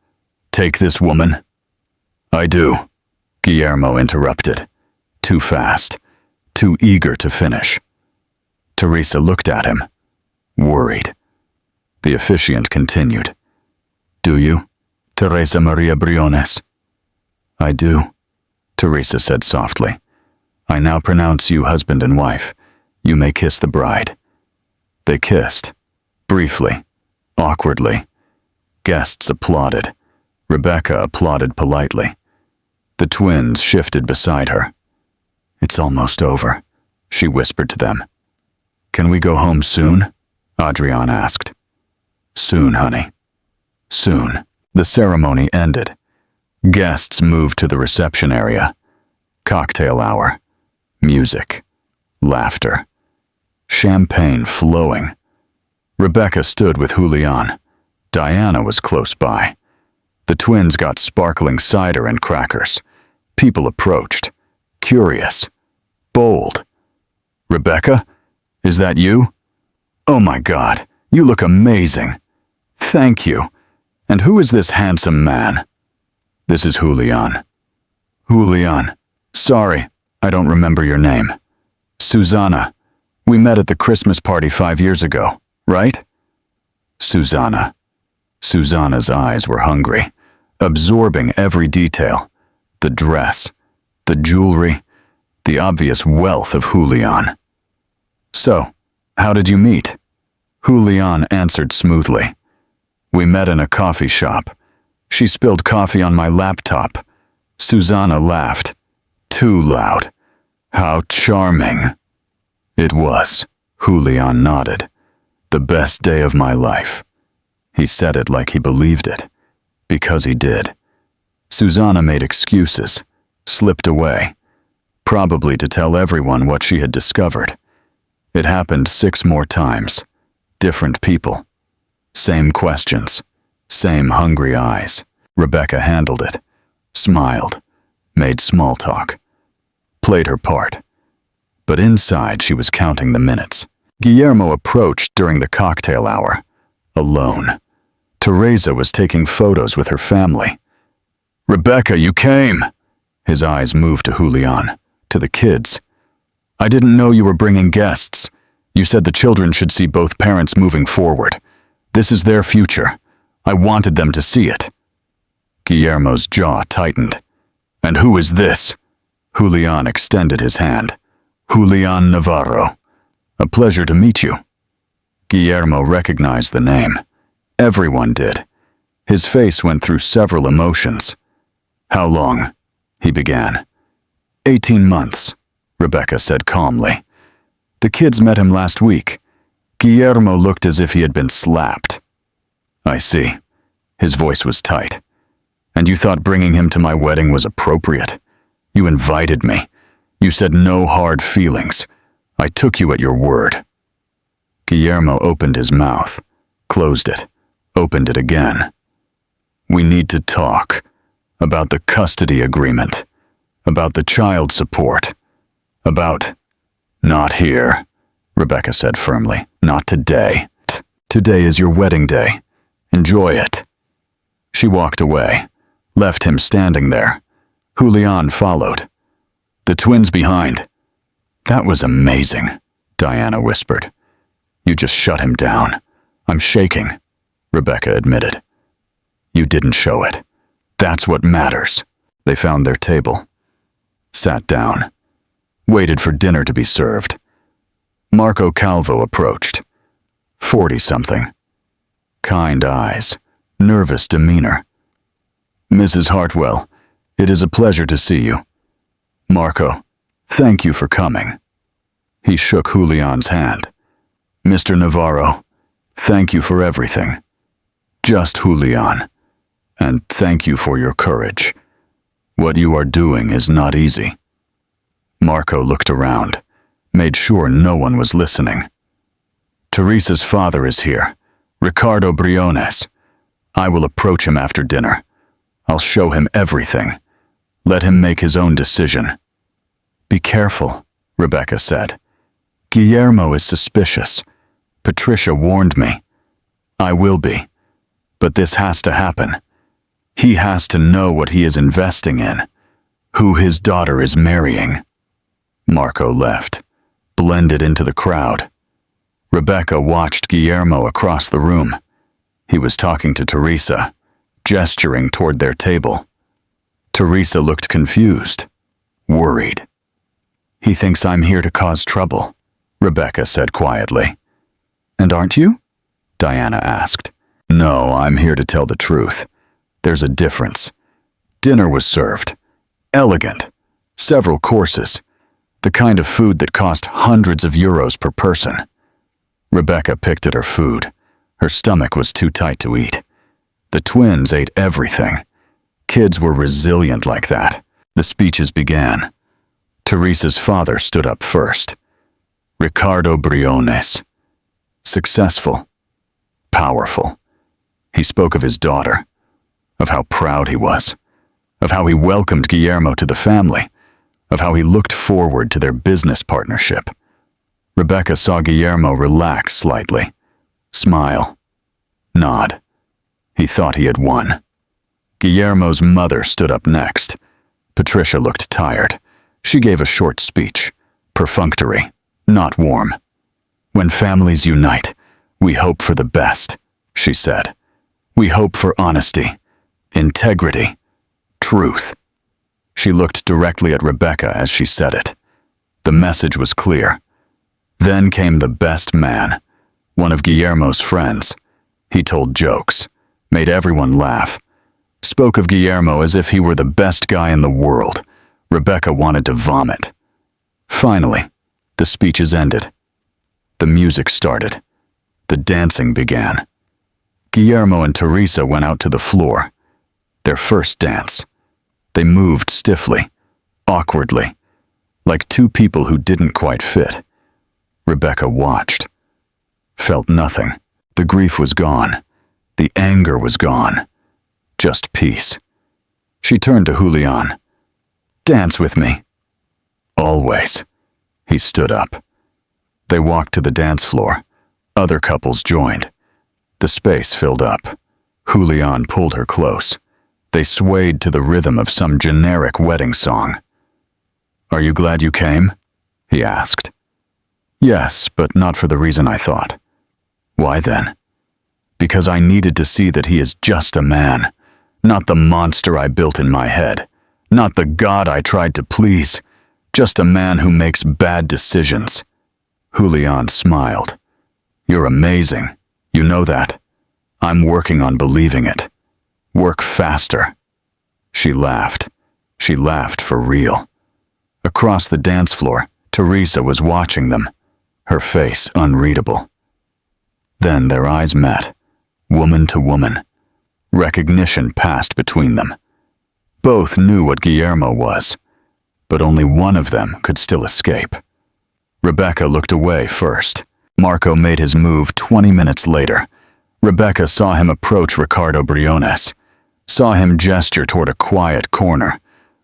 take this woman? I do, Guillermo interrupted. Too fast, too eager to finish. Teresa looked at him, worried. The officiant continued. Do you, Teresa Maria Briones? I do, Teresa said softly. I now pronounce you husband and wife. You may kiss the bride. They kissed, briefly, awkwardly. Guests applauded. Rebecca applauded politely. The twins shifted beside her. It's almost over, she whispered to them. Can we go home soon? Adrian asked. Soon, honey. Soon. The ceremony ended. Guests moved to the reception area. Cocktail hour. Music. Laughter. Champagne flowing. Rebecca stood with Julian. Diana was close by. The twins got sparkling cider and crackers. People approached. Curious. Bold. Rebecca? Is that you? Oh my God, you look amazing. Thank you. And who is this handsome man? This is Julian. Julian. Sorry, I don't remember your name. Susanna. We met at the Christmas party 5 years ago, right? Susanna. Susanna's eyes were hungry, absorbing every detail. The dress, the jewelry, the obvious wealth of Julian. So, how did you meet? Julian answered smoothly. We met in a coffee shop. She spilled coffee on my laptop. Susanna laughed. Too loud. How charming. It was. Julian nodded. The best day of my life. He said it like he believed it. Because he did. Susanna made excuses, slipped away, probably to tell everyone what she had discovered. It happened 6 more times. Different people. Same questions. Same hungry eyes. Rebecca handled it. Smiled. Made small talk. Played her part. But inside she was counting the minutes. Guillermo approached during the cocktail hour. Alone. Teresa was taking photos with her family. Rebecca, you came! His eyes moved to Julian, to the kids. I didn't know you were bringing guests. You said the children should see both parents moving forward. This is their future. I wanted them to see it. Guillermo's jaw tightened. And who is this? Julian extended his hand. Julian Navarro. A pleasure to meet you. Guillermo recognized the name. Everyone did. His face went through several emotions. How long? He began. 18 months, Rebecca said calmly. The kids met him last week. Guillermo looked as if he had been slapped. I see. His voice was tight. And you thought bringing him to my wedding was appropriate? You invited me. You said no hard feelings. I took you at your word. Guillermo opened his mouth, closed it, opened it again. We need to talk about the custody agreement, about the child support, about... Not here, Rebecca said firmly. Not today. Today is your wedding day. Enjoy it. She walked away, left him standing there. Julian followed. The twins behind. That was amazing, Diana whispered. You just shut him down. I'm shaking, Rebecca admitted. You didn't show it. That's what matters. They found their table. Sat down. Waited for dinner to be served. Marco Calvo approached. 40-something. Kind eyes. Nervous demeanor. Mrs. Hartwell, it is a pleasure to see you. Marco, thank you for coming. He shook Julian's hand. Mr. Navarro, thank you for everything. Just Julian. And thank you for your courage. What you are doing is not easy. Marco looked around, made sure no one was listening. Teresa's father is here, Ricardo Briones. I will approach him after dinner. I'll show him everything. Let him make his own decision. Be careful, Rebecca said. Guillermo is suspicious. Patricia warned me. I will be. But this has to happen. He has to know what he is investing in, who his daughter is marrying. Marco left, blended into the crowd. Rebecca watched Guillermo across the room. He was talking to Teresa, gesturing toward their table. Teresa looked confused, worried. He thinks I'm here to cause trouble, Rebecca said quietly. And aren't you? Diana asked. No, I'm here to tell the truth. There's a difference. Dinner was served. Elegant. Several courses. The kind of food that cost hundreds of euros per person. Rebecca picked at her food. Her stomach was too tight to eat. The twins ate everything. Kids were resilient like that. The speeches began. Teresa's father stood up first. Ricardo Briones. Successful. Powerful. He spoke of his daughter, of how proud he was, of how he welcomed Guillermo to the family, of how he looked forward to their business partnership. Rebecca saw Guillermo relax slightly, smile, nod. He thought he had won. Guillermo's mother stood up next. Patricia looked tired. She gave a short speech, perfunctory, not warm. "When families unite, we hope for the best," she said. "We hope for honesty, integrity, truth." She looked directly at Rebecca as she said it. The message was clear. Then came the best man, one of Guillermo's friends. He told jokes, made everyone laugh, spoke of Guillermo as if he were the best guy in the world. Rebecca wanted to vomit. Finally, the speeches ended. The music started. The dancing began. Guillermo and Teresa went out to the floor. Their first dance. They moved stiffly, awkwardly, like two people who didn't quite fit. Rebecca watched. Felt nothing. The grief was gone. The anger was gone. Just peace. She turned to Julian. "Dance with me." "Always." He stood up. They walked to the dance floor. Other couples joined. The space filled up. Julian pulled her close. They swayed to the rhythm of some generic wedding song. "Are you glad you came?" he asked. "Yes, but not for the reason I thought." "Why then?" "Because I needed to see that he is just a man, not the monster I built in my head, not the god I tried to please, just a man who makes bad decisions." Julian smiled. "You're amazing. You know that. I'm working on believing it. Work faster." She laughed. She laughed for real. Across the dance floor, Teresa was watching them, her face unreadable. Then their eyes met, woman to woman. Recognition passed between them. Both knew what Guillermo was, but only one of them could still escape. Rebecca looked away first. Marco made his move 20 minutes later. Rebecca saw him approach Ricardo Briones, saw him gesture toward a quiet corner,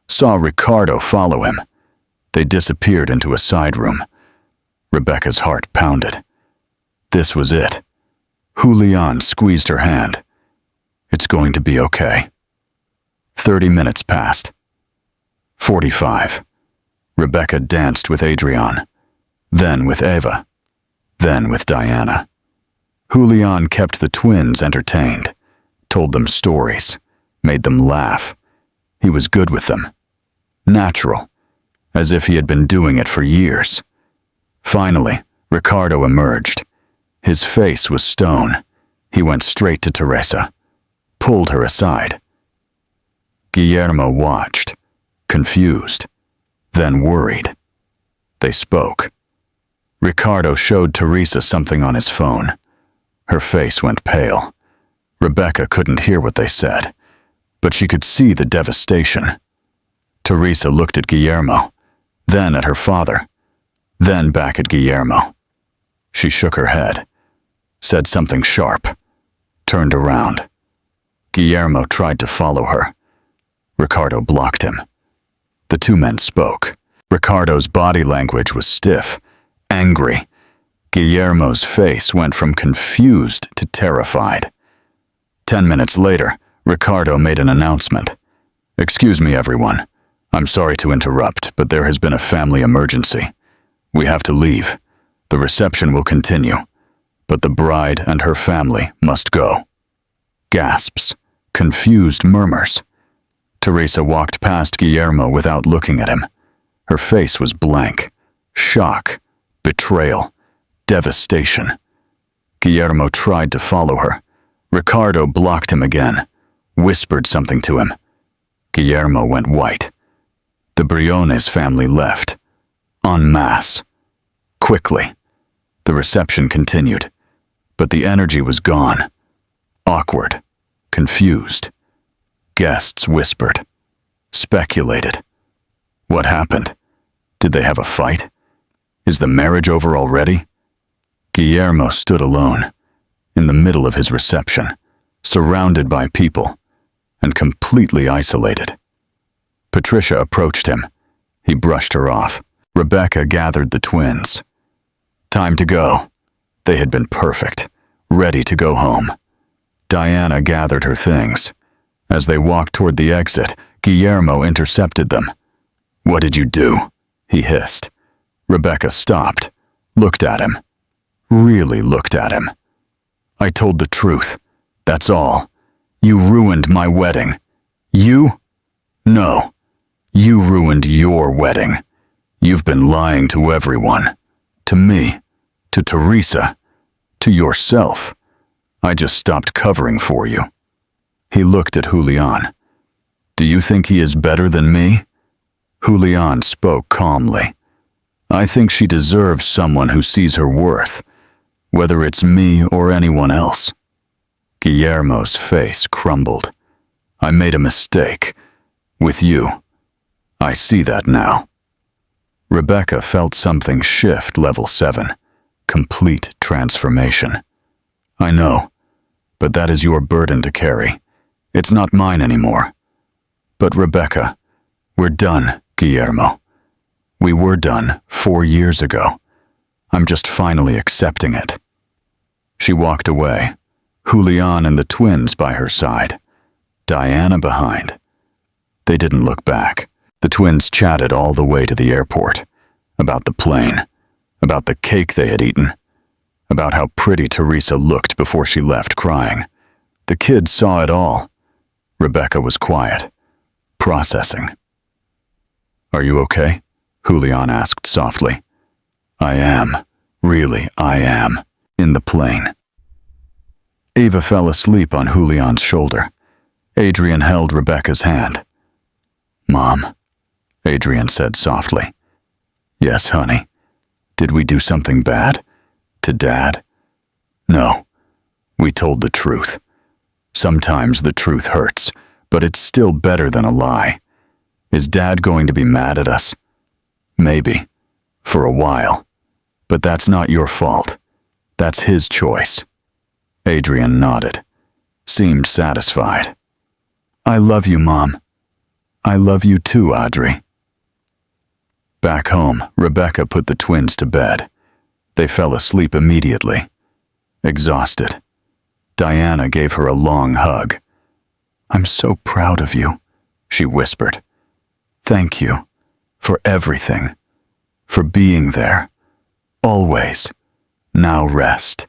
saw Ricardo follow him. They disappeared into a side room. Rebecca's heart pounded. This was it. Julian squeezed her hand. "It's going to be okay." 30 minutes passed. 45. Rebecca danced with Adrian, then with Eva, then with Diana. Julian kept the twins entertained, told them stories, made them laugh. He was good with them. Natural, as if he had been doing it for years. Finally, Ricardo emerged. His face was stone. He went straight to Teresa, pulled her aside. Guillermo watched, confused, then worried. They spoke. Ricardo showed Teresa something on his phone. Her face went pale. Rebecca couldn't hear what they said, but she could see the devastation. Teresa looked at Guillermo, then at her father, then back at Guillermo. She shook her head, said something sharp, turned around. Guillermo tried to follow her. Ricardo blocked him. The two men spoke. Ricardo's body language was stiff, angry. Guillermo's face went from confused to terrified. 10 minutes later, Ricardo made an announcement. "Excuse me, everyone. I'm sorry to interrupt, but there has been a family emergency. We have to leave. The reception will continue, but the bride and her family must go." Gasps, confused murmurs. Teresa walked past Guillermo without looking at him. Her face was blank. Shock, betrayal, devastation. Guillermo tried to follow her. Ricardo blocked him again, whispered something to him. Guillermo went white. The Briones family left, en masse, quickly. The reception continued, but the energy was gone. Awkward, confused. Guests whispered, speculated. What happened? Did they have a fight? Is the marriage over already? Guillermo stood alone, in the middle of his reception, surrounded by people, and completely isolated. Patricia approached him. He brushed her off. Rebecca gathered the twins. Time to go. They had been perfect, ready to go home. Diana gathered her things. As they walked toward the exit, Guillermo intercepted them. "What did you do?" he hissed. Rebecca stopped, looked at him. Really looked at him. "I told the truth. That's all. You ruined my wedding." "You?" "No. You ruined your wedding. You've been lying to everyone. To me. To Teresa. To yourself. I just stopped covering for you." He looked at Julian. "Do you think he is better than me?" Julian spoke calmly. "I think she deserves someone who sees her worth, whether it's me or anyone else." Guillermo's face crumbled. "I made a mistake. With you. I see that now." Rebecca felt something shift level 7. Complete transformation. "I know, but that is your burden to carry. It's not mine anymore." "But Rebecca, we're done, Guillermo. We were done 4 years ago. I'm just finally accepting it." She walked away, Julian and the twins by her side, Diana behind. They didn't look back. The twins chatted all the way to the airport, about the plane, about the cake they had eaten, about how pretty Teresa looked before she left crying. The kids saw it all. Rebecca was quiet, processing. "Are you okay?" Julian asked softly. "I am. Really, I am. In the plane." Eva fell asleep on Julian's shoulder. Adrian held Rebecca's hand. "Mom," Adrian said softly. "Yes, honey. Did we do something bad? To Dad?" "No. We told the truth. Sometimes the truth hurts, but it's still better than a lie. Is Dad going to be mad at us? Maybe. For a while. But that's not your fault. That's his choice." Adrian nodded, seemed satisfied. "I love you, Mom. I love you too, Audrey." Back home, Rebecca put the twins to bed. They fell asleep immediately, exhausted. Diana gave her a long hug. "I'm so proud of you," she whispered. "Thank you for everything, for being there, always. Now rest.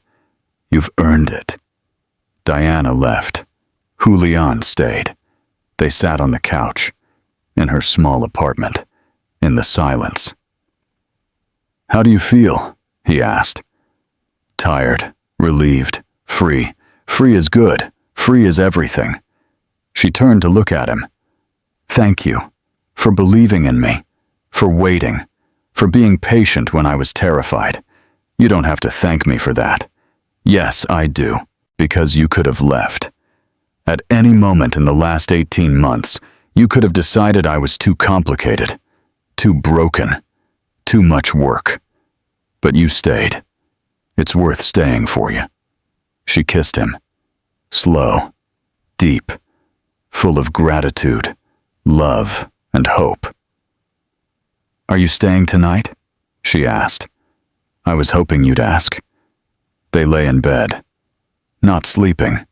You've earned it." Diana left. Julian stayed. They sat on the couch, in her small apartment, in the silence. "How do you feel?" he asked. "Tired, relieved, free. Free is good. Free is everything." She turned to look at him. "Thank you for believing in me, for waiting, for being patient when I was terrified. You don't have to thank me for that. Yes, I do, because you could have left. At any moment in the last 18 months, you could have decided I was too complicated, too broken, too much work. But you stayed. It's worth staying for you." She kissed him. Slow, deep, full of gratitude, love, and hope. "Are you staying tonight?" she asked. "I was hoping you'd ask." They lay in bed, not sleeping,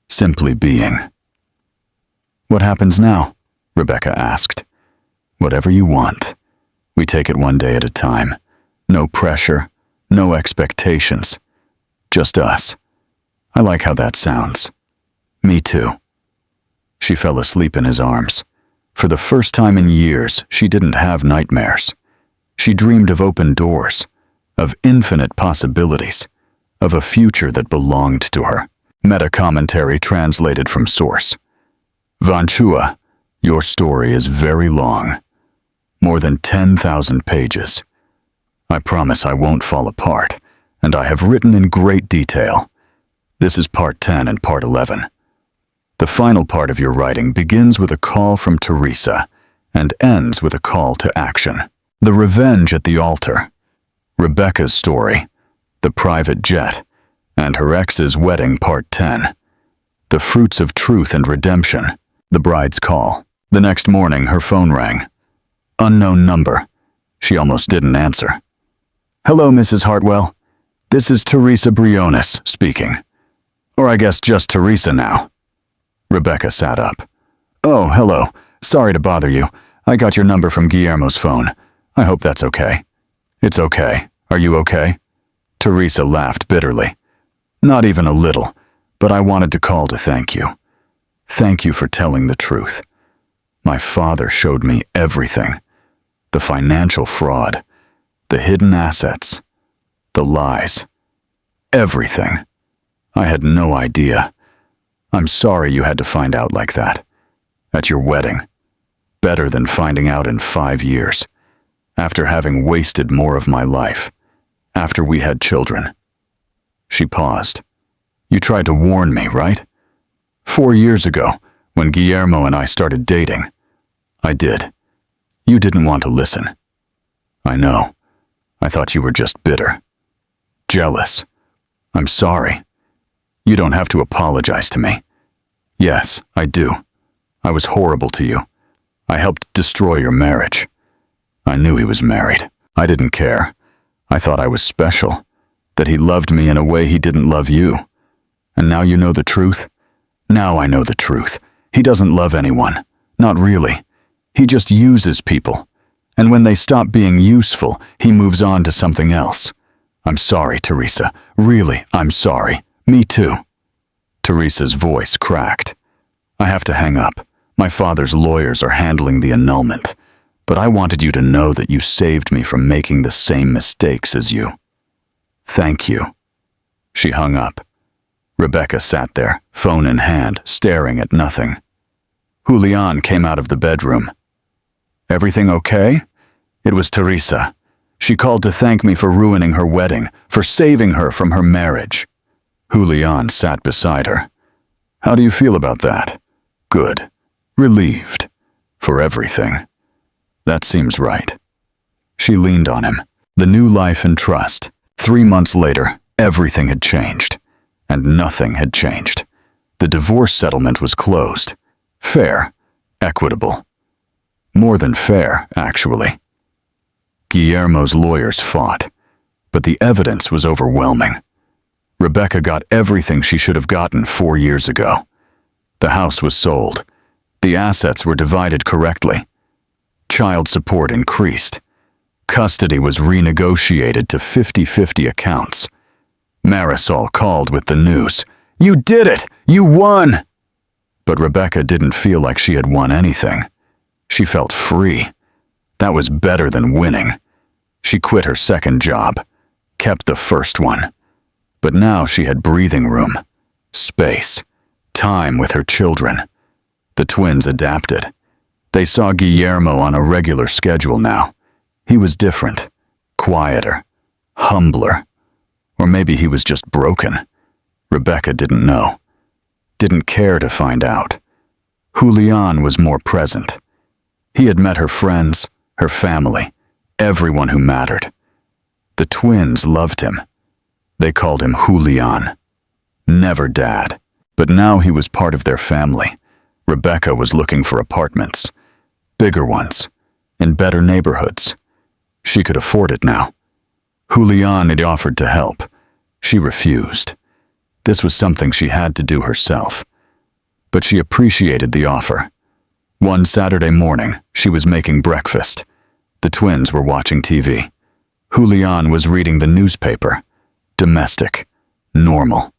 simply being. "What happens now?" Rebecca asked. "Whatever you want. We take it one day at a time. No pressure, no expectations. Just us. I like how that sounds." "Me too." She fell asleep in his arms. For the first time in years, she didn't have nightmares. She dreamed of open doors, of infinite possibilities, of a future that belonged to her. Meta-commentary translated from source. Vanchua, your story is very long. More than 10,000 pages. I promise I won't fall apart, and I have written in great detail. This is part 10 and part 11. The final part of your writing begins with a call from Teresa and ends with a call to action. The revenge at the altar, Rebecca's story, the private jet, and her ex's wedding part 10. The fruits of truth and redemption, the bride's call. The next morning her phone rang. Unknown number. She almost didn't answer. Hello, Mrs. Hartwell. This is Teresa Briones speaking. Or I guess just Teresa now. Rebecca sat up. Oh, hello. Sorry to bother you. I got your number from Guillermo's phone. I hope that's okay. It's okay. Are you okay? Teresa laughed bitterly. Not even a little, but I wanted to call to thank you. Thank you for telling the truth. My father showed me everything. The financial fraud, the hidden assets, the lies, everything. I had no idea. I'm sorry you had to find out like that. At your wedding. Better than finding out in 5 years. After having wasted more of my life. After we had children. She paused. You tried to warn me, right? 4 years ago, when Guillermo and I started dating. I did. You didn't want to listen. I know. I thought you were just bitter. Jealous. I'm sorry. You don't have to apologize to me. Yes, I do. I was horrible to you. I helped destroy your marriage. I knew he was married. I didn't care. I thought I was special, that he loved me in a way he didn't love you. And now you know the truth? Now I know the truth. He doesn't love anyone. Not really. He just uses people. And when they stop being useful, he moves on to something else. I'm sorry, Teresa. Really, I'm sorry. Me too. Teresa's voice cracked. I have to hang up. My father's lawyers are handling the annulment. But I wanted you to know that you saved me from making the same mistakes as you. Thank you. She hung up. Rebecca sat there, phone in hand, staring at nothing. Julian came out of the bedroom. Everything okay? It was Teresa. She called to thank me for ruining her wedding, for saving her from her marriage. Julian sat beside her. How do you feel about that? Good. Relieved. For everything. That seems right. She leaned on him. The new life and trust. 3 months later, everything had changed. And nothing had changed. The divorce settlement was closed. Fair. Equitable. More than fair, actually. Guillermo's lawyers fought, but the evidence was overwhelming. Rebecca got everything she should have gotten 4 years ago. The house was sold. The assets were divided correctly. Child support increased. Custody was renegotiated to 50-50 accounts. Marisol called with the news. You did it! You won! But Rebecca didn't feel like she had won anything. She felt free. That was better than winning. She quit her second job, kept the first one. But now she had breathing room, space, time with her children. The twins adapted. They saw Guillermo on a regular schedule now. He was different, quieter, humbler. Or maybe he was just broken. Rebecca didn't know. Didn't care to find out. Julian was more present. He had met her friends, her family, everyone who mattered. The twins loved him. They called him Julian. Never Dad. But now he was part of their family. Rebecca was looking for apartments. Bigger ones. In better neighborhoods. She could afford it now. Julian had offered to help. She refused. This was something she had to do herself. But she appreciated the offer. One Saturday morning, she was making breakfast. The twins were watching TV. Julian was reading the newspaper. Domestic. Normal.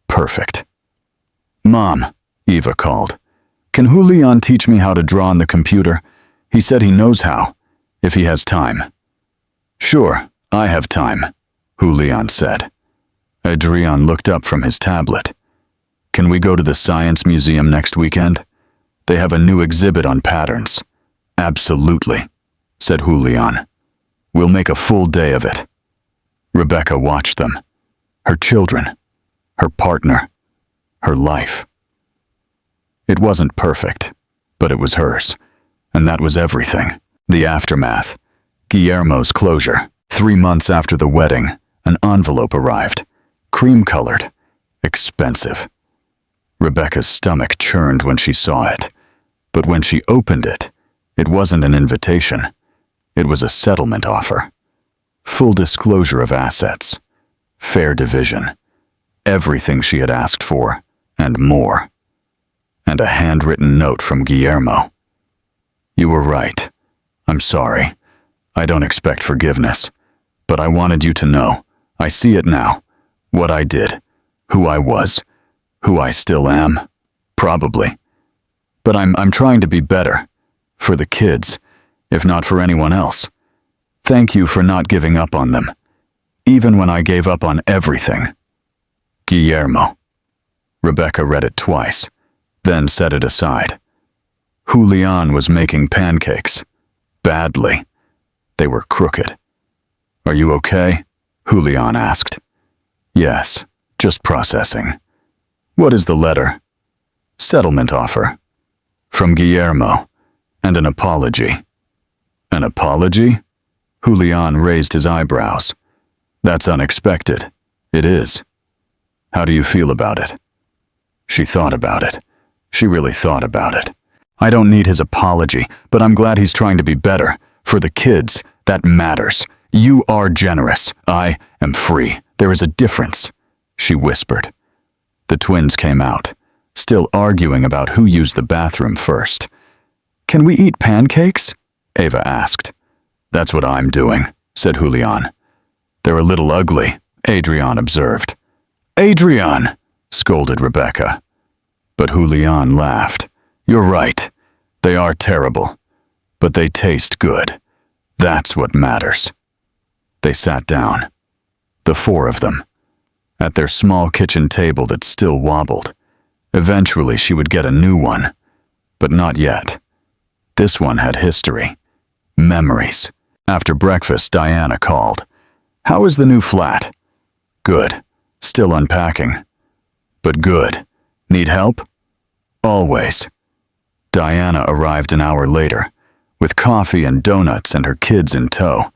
Perfect. Mom, Eva called. Can Julian teach me how to draw on the computer? He said he knows how, if he has time. Sure, I have time, Julian said. Adrian looked up from his tablet. Can we go to the Science Museum next weekend? They have a new exhibit on patterns. Absolutely, said Julian. We'll make a full day of it. Rebecca watched them. Her children. Her partner. Her life. It wasn't perfect, but it was hers. And that was everything. The aftermath. Guillermo's closure. 3 months after the wedding, an envelope arrived. Cream-colored. Expensive. Rebecca's stomach churned when she saw it. But when she opened it, it wasn't an invitation. It was a settlement offer. Full disclosure of assets. Fair division. Everything she had asked for, and more. And a handwritten note from Guillermo. You were right. I'm sorry. I don't expect forgiveness. But I wanted you to know. I see it now. What I did. Who I was. Who I still am. Probably. But I'm trying to be better. For the kids, if not for anyone else. Thank you for not giving up on them. Even when I gave up on everything. Guillermo. Rebecca read it twice, then set it aside. Julian was making pancakes. Badly. They were crooked. Are you okay? Julian asked. Yes, just processing. What is the letter? Settlement offer. From Guillermo, and an apology. An apology? Julian raised his eyebrows. That's unexpected. It is. How do you feel about it? She thought about it. She really thought about it. I don't need his apology, but I'm glad he's trying to be better. For the kids, that matters. You are generous. I am free. There is a difference, she whispered. The twins came out, still arguing about who used the bathroom first. Can we eat pancakes? Ava asked. That's what I'm doing, said Julian. They're a little ugly, Adrian observed. Adrian, scolded Rebecca. But Julian laughed. You're right. They are terrible. But they taste good. That's what matters. They sat down. The four of them. At their small kitchen table that still wobbled. Eventually she would get a new one. But not yet. This one had history. Memories. After breakfast, Diana called. How is the new flat? Good. Still unpacking. But good. Need help? Always. Diana arrived an hour later, with coffee and donuts and her kids in tow.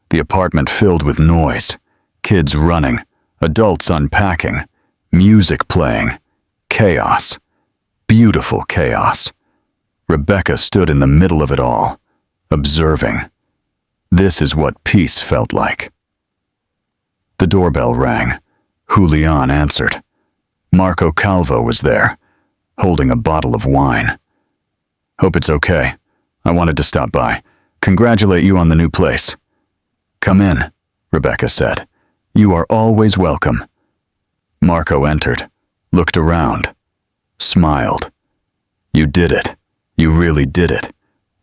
The apartment filled with noise. Kids running. Adults unpacking. Music playing. Chaos. Beautiful chaos. Rebecca stood in the middle of it all, observing. This is what peace felt like. The doorbell rang. Julian answered. Marco Calvo was there, holding a bottle of wine. Hope it's okay. I wanted to stop by. Congratulate you on the new place. Come in, Rebecca said. You are always welcome. Marco entered, looked around, smiled. You did it. You really did it.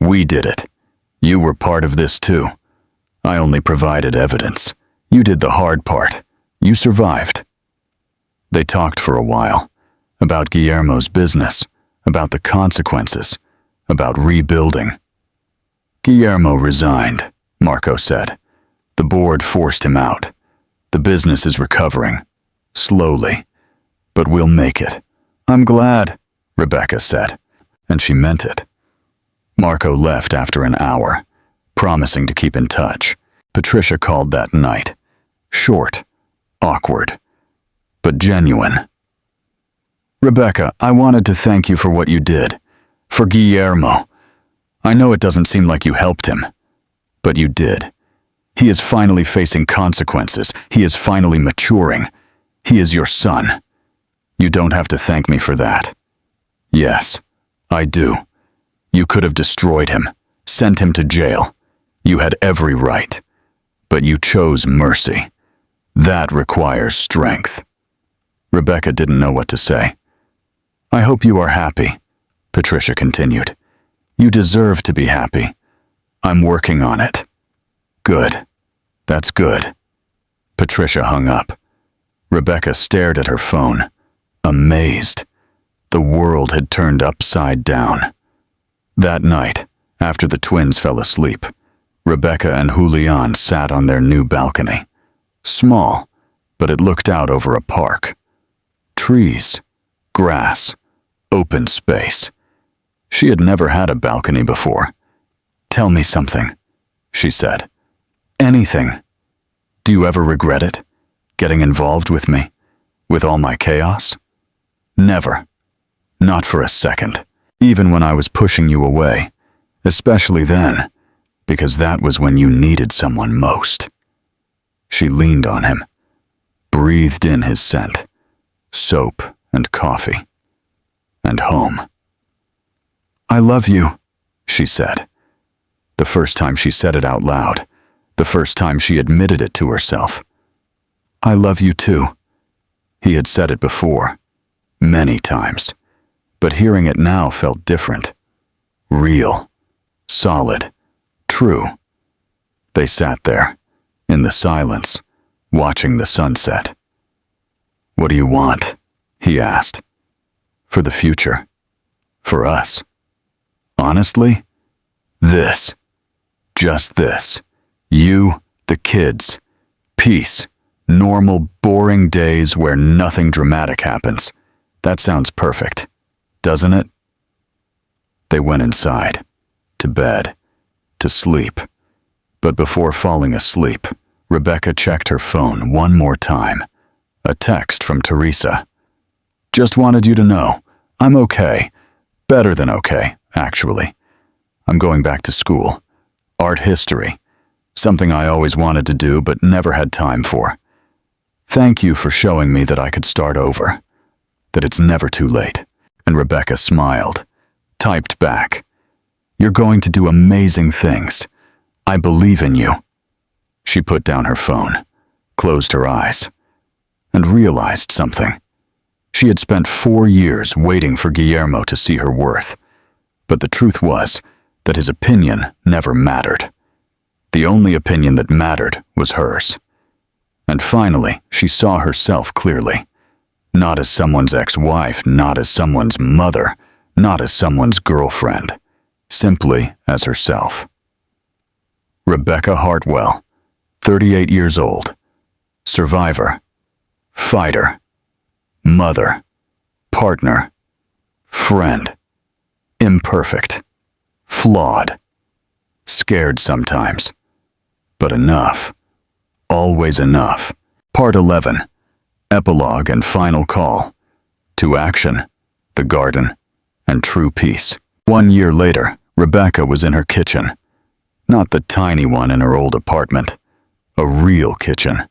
We did it. You were part of this too. I only provided evidence. You did the hard part. You survived. They talked for a while, about Guillermo's business, about the consequences, about rebuilding. Guillermo resigned, Marco said. The board forced him out. The business is recovering, slowly, but we'll make it. I'm glad, Rebecca said, and she meant it. Marco left after an hour, promising to keep in touch. Patricia called that night. Short, awkward, but genuine. Rebecca, I wanted to thank you for what you did. For Guillermo. I know it doesn't seem like you helped him, but you did. He is finally facing consequences. He is finally maturing. He is your son. You don't have to thank me for that. Yes, I do. You could have destroyed him, sent him to jail. You had every right. But you chose mercy. That requires strength. Rebecca didn't know what to say. I hope you are happy, Patricia continued. You deserve to be happy. I'm working on it. Good. That's good. Patricia hung up. Rebecca stared at her phone, amazed. The world had turned upside down. That night, after the twins fell asleep, Rebecca and Julian sat on their new balcony. Small, but it looked out over a park. Trees, grass, open space. She had never had a balcony before. Tell me something, she said. Anything. Do you ever regret it? Getting involved with me? With all my chaos? Never. Not for a second. Even when I was pushing you away. Especially then. Because that was when you needed someone most. She leaned on him, breathed in his scent, soap and coffee, and home. "I love you," she said. The first time she said it out loud, the first time she admitted it to herself. "I love you too." He had said it before, many times, but hearing it now felt different. Real, solid, true. They sat there, in the silence, watching the sunset. "What do you want?" he asked. "For the future. For us. Honestly, this. Just this. You, the kids. Peace. Normal, boring days where nothing dramatic happens. That sounds perfect, doesn't it?" They went inside, to bed, to sleep. But before falling asleep, Rebecca checked her phone one more time. A text from Teresa. "Just wanted you to know, I'm okay. Better than okay, actually. I'm going back to school. Art history. Something I always wanted to do but never had time for. Thank you for showing me that I could start over. That it's never too late." And Rebecca smiled, typed back, "You're going to do amazing things. I believe in you." She put down her phone, closed her eyes, and realized something. She had spent 4 years waiting for Guillermo to see her worth, but the truth was that his opinion never mattered. The only opinion that mattered was hers. And finally, she saw herself clearly. Not as someone's ex-wife, not as someone's mother, not as someone's girlfriend. Simply as herself. Rebecca Hartwell, 38 years old. Survivor. Fighter. Mother. Partner. Friend. Imperfect. Flawed. Scared sometimes. But enough. Always enough. Part 11. Epilogue and final call. To action. The garden. And true peace. 1 year later, Rebecca was in her kitchen. Not the tiny one in her old apartment. A real kitchen.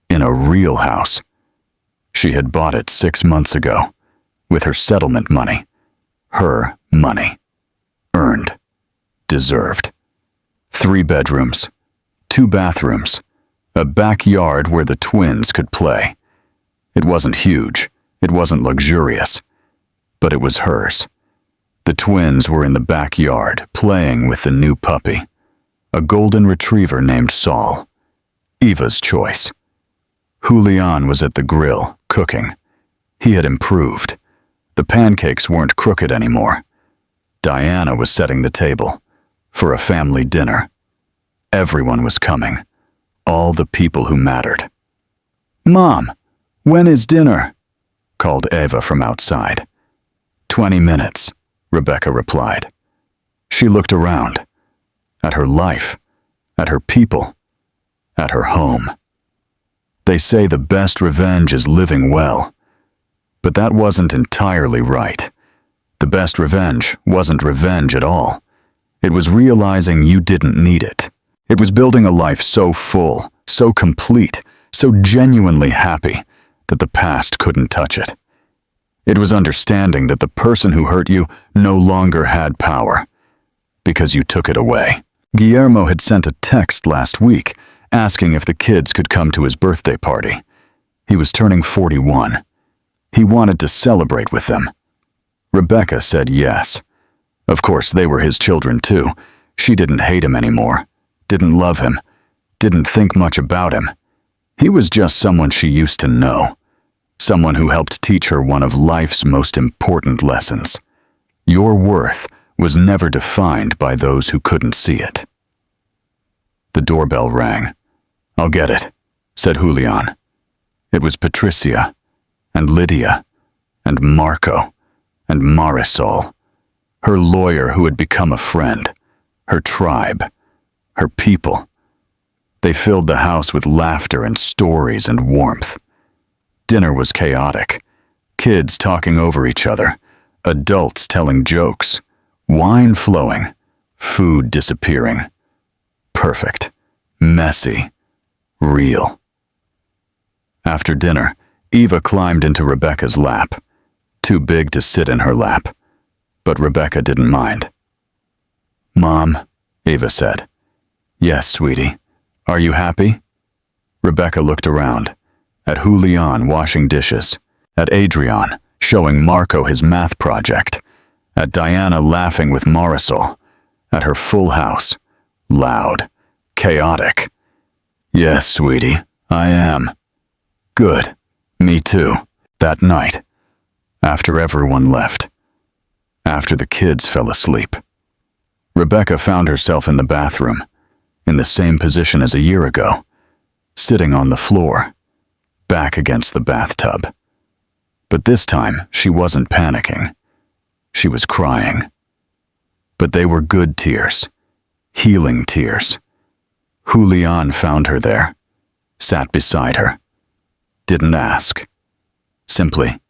In a real house. She had bought it 6 months ago. With her settlement money. Her money. Earned. Deserved. 3 bedrooms. 2 bathrooms. A backyard where the twins could play. It wasn't huge. It wasn't luxurious. But it was hers. The twins were in the backyard, playing with the new puppy. A golden retriever named Saul. Eva's choice. Julian was at the grill, cooking. He had improved. The pancakes weren't crooked anymore. Diana was setting the table. For a family dinner. Everyone was coming. All the people who mattered. "Mom, when is dinner?" called Eva from outside. 20 minutes, Rebecca replied. She looked around. At her life. At her people. At her home. They say the best revenge is living well. But that wasn't entirely right. The best revenge wasn't revenge at all. It was realizing you didn't need it. It was building a life so full, so complete, so genuinely happy that the past couldn't touch it. It was understanding that the person who hurt you no longer had power, because you took it away. Guillermo had sent a text last week asking if the kids could come to his birthday party. He was turning 41. He wanted to celebrate with them. Rebecca said yes. Of course, they were his children too. She didn't hate him anymore. Didn't love him. Didn't think much about him. He was just someone she used to know. Someone who helped teach her one of life's most important lessons. Your worth was never defined by those who couldn't see it. The doorbell rang. "I'll get it," said Julian. It was Patricia, and Lydia, and Marco, and Marisol, her lawyer who had become a friend, her tribe, her people. They filled the house with laughter and stories and warmth. Dinner was chaotic. Kids talking over each other, adults telling jokes, wine flowing, food disappearing. Perfect, messy, real. After dinner, Eva climbed into Rebecca's lap, too big to sit in her lap, but Rebecca didn't mind. "Mom," Eva said. "Yes, sweetie. Are you happy?" Rebecca looked around, at Julian washing dishes, at Adrian showing Marco his math project, at Diana laughing with Marisol, at her full house, loud, chaotic. "Yes, sweetie, I am." "Good. Me too." That night, after everyone left, after the kids fell asleep, Rebecca found herself in the bathroom, in the same position as a year ago, sitting on the floor, back against the bathtub. But this time, she wasn't panicking. She was crying. But they were good tears, healing tears. Julian found her there, sat beside her, didn't ask, simply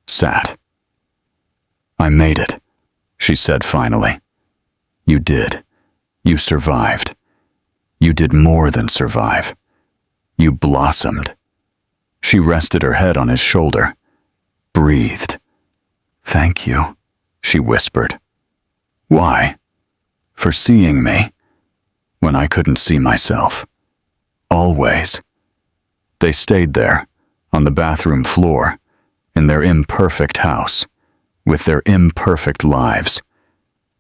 sat. "I made it," she said finally. "You did. You survived. You did more than survive. You blossomed." She rested her head on his shoulder, breathed. "Thank you," she whispered. "Why?" "For seeing me when I couldn't see myself. Always." They stayed there, on the bathroom floor, in their imperfect house, with their imperfect lives.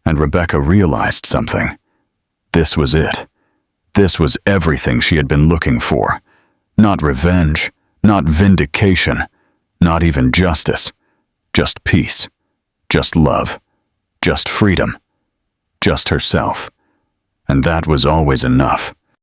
And Rebecca realized something. This was it. This was everything she had been looking for. Not revenge, not vindication, not even justice. Just peace, just love, just freedom, just herself. And that was always enough.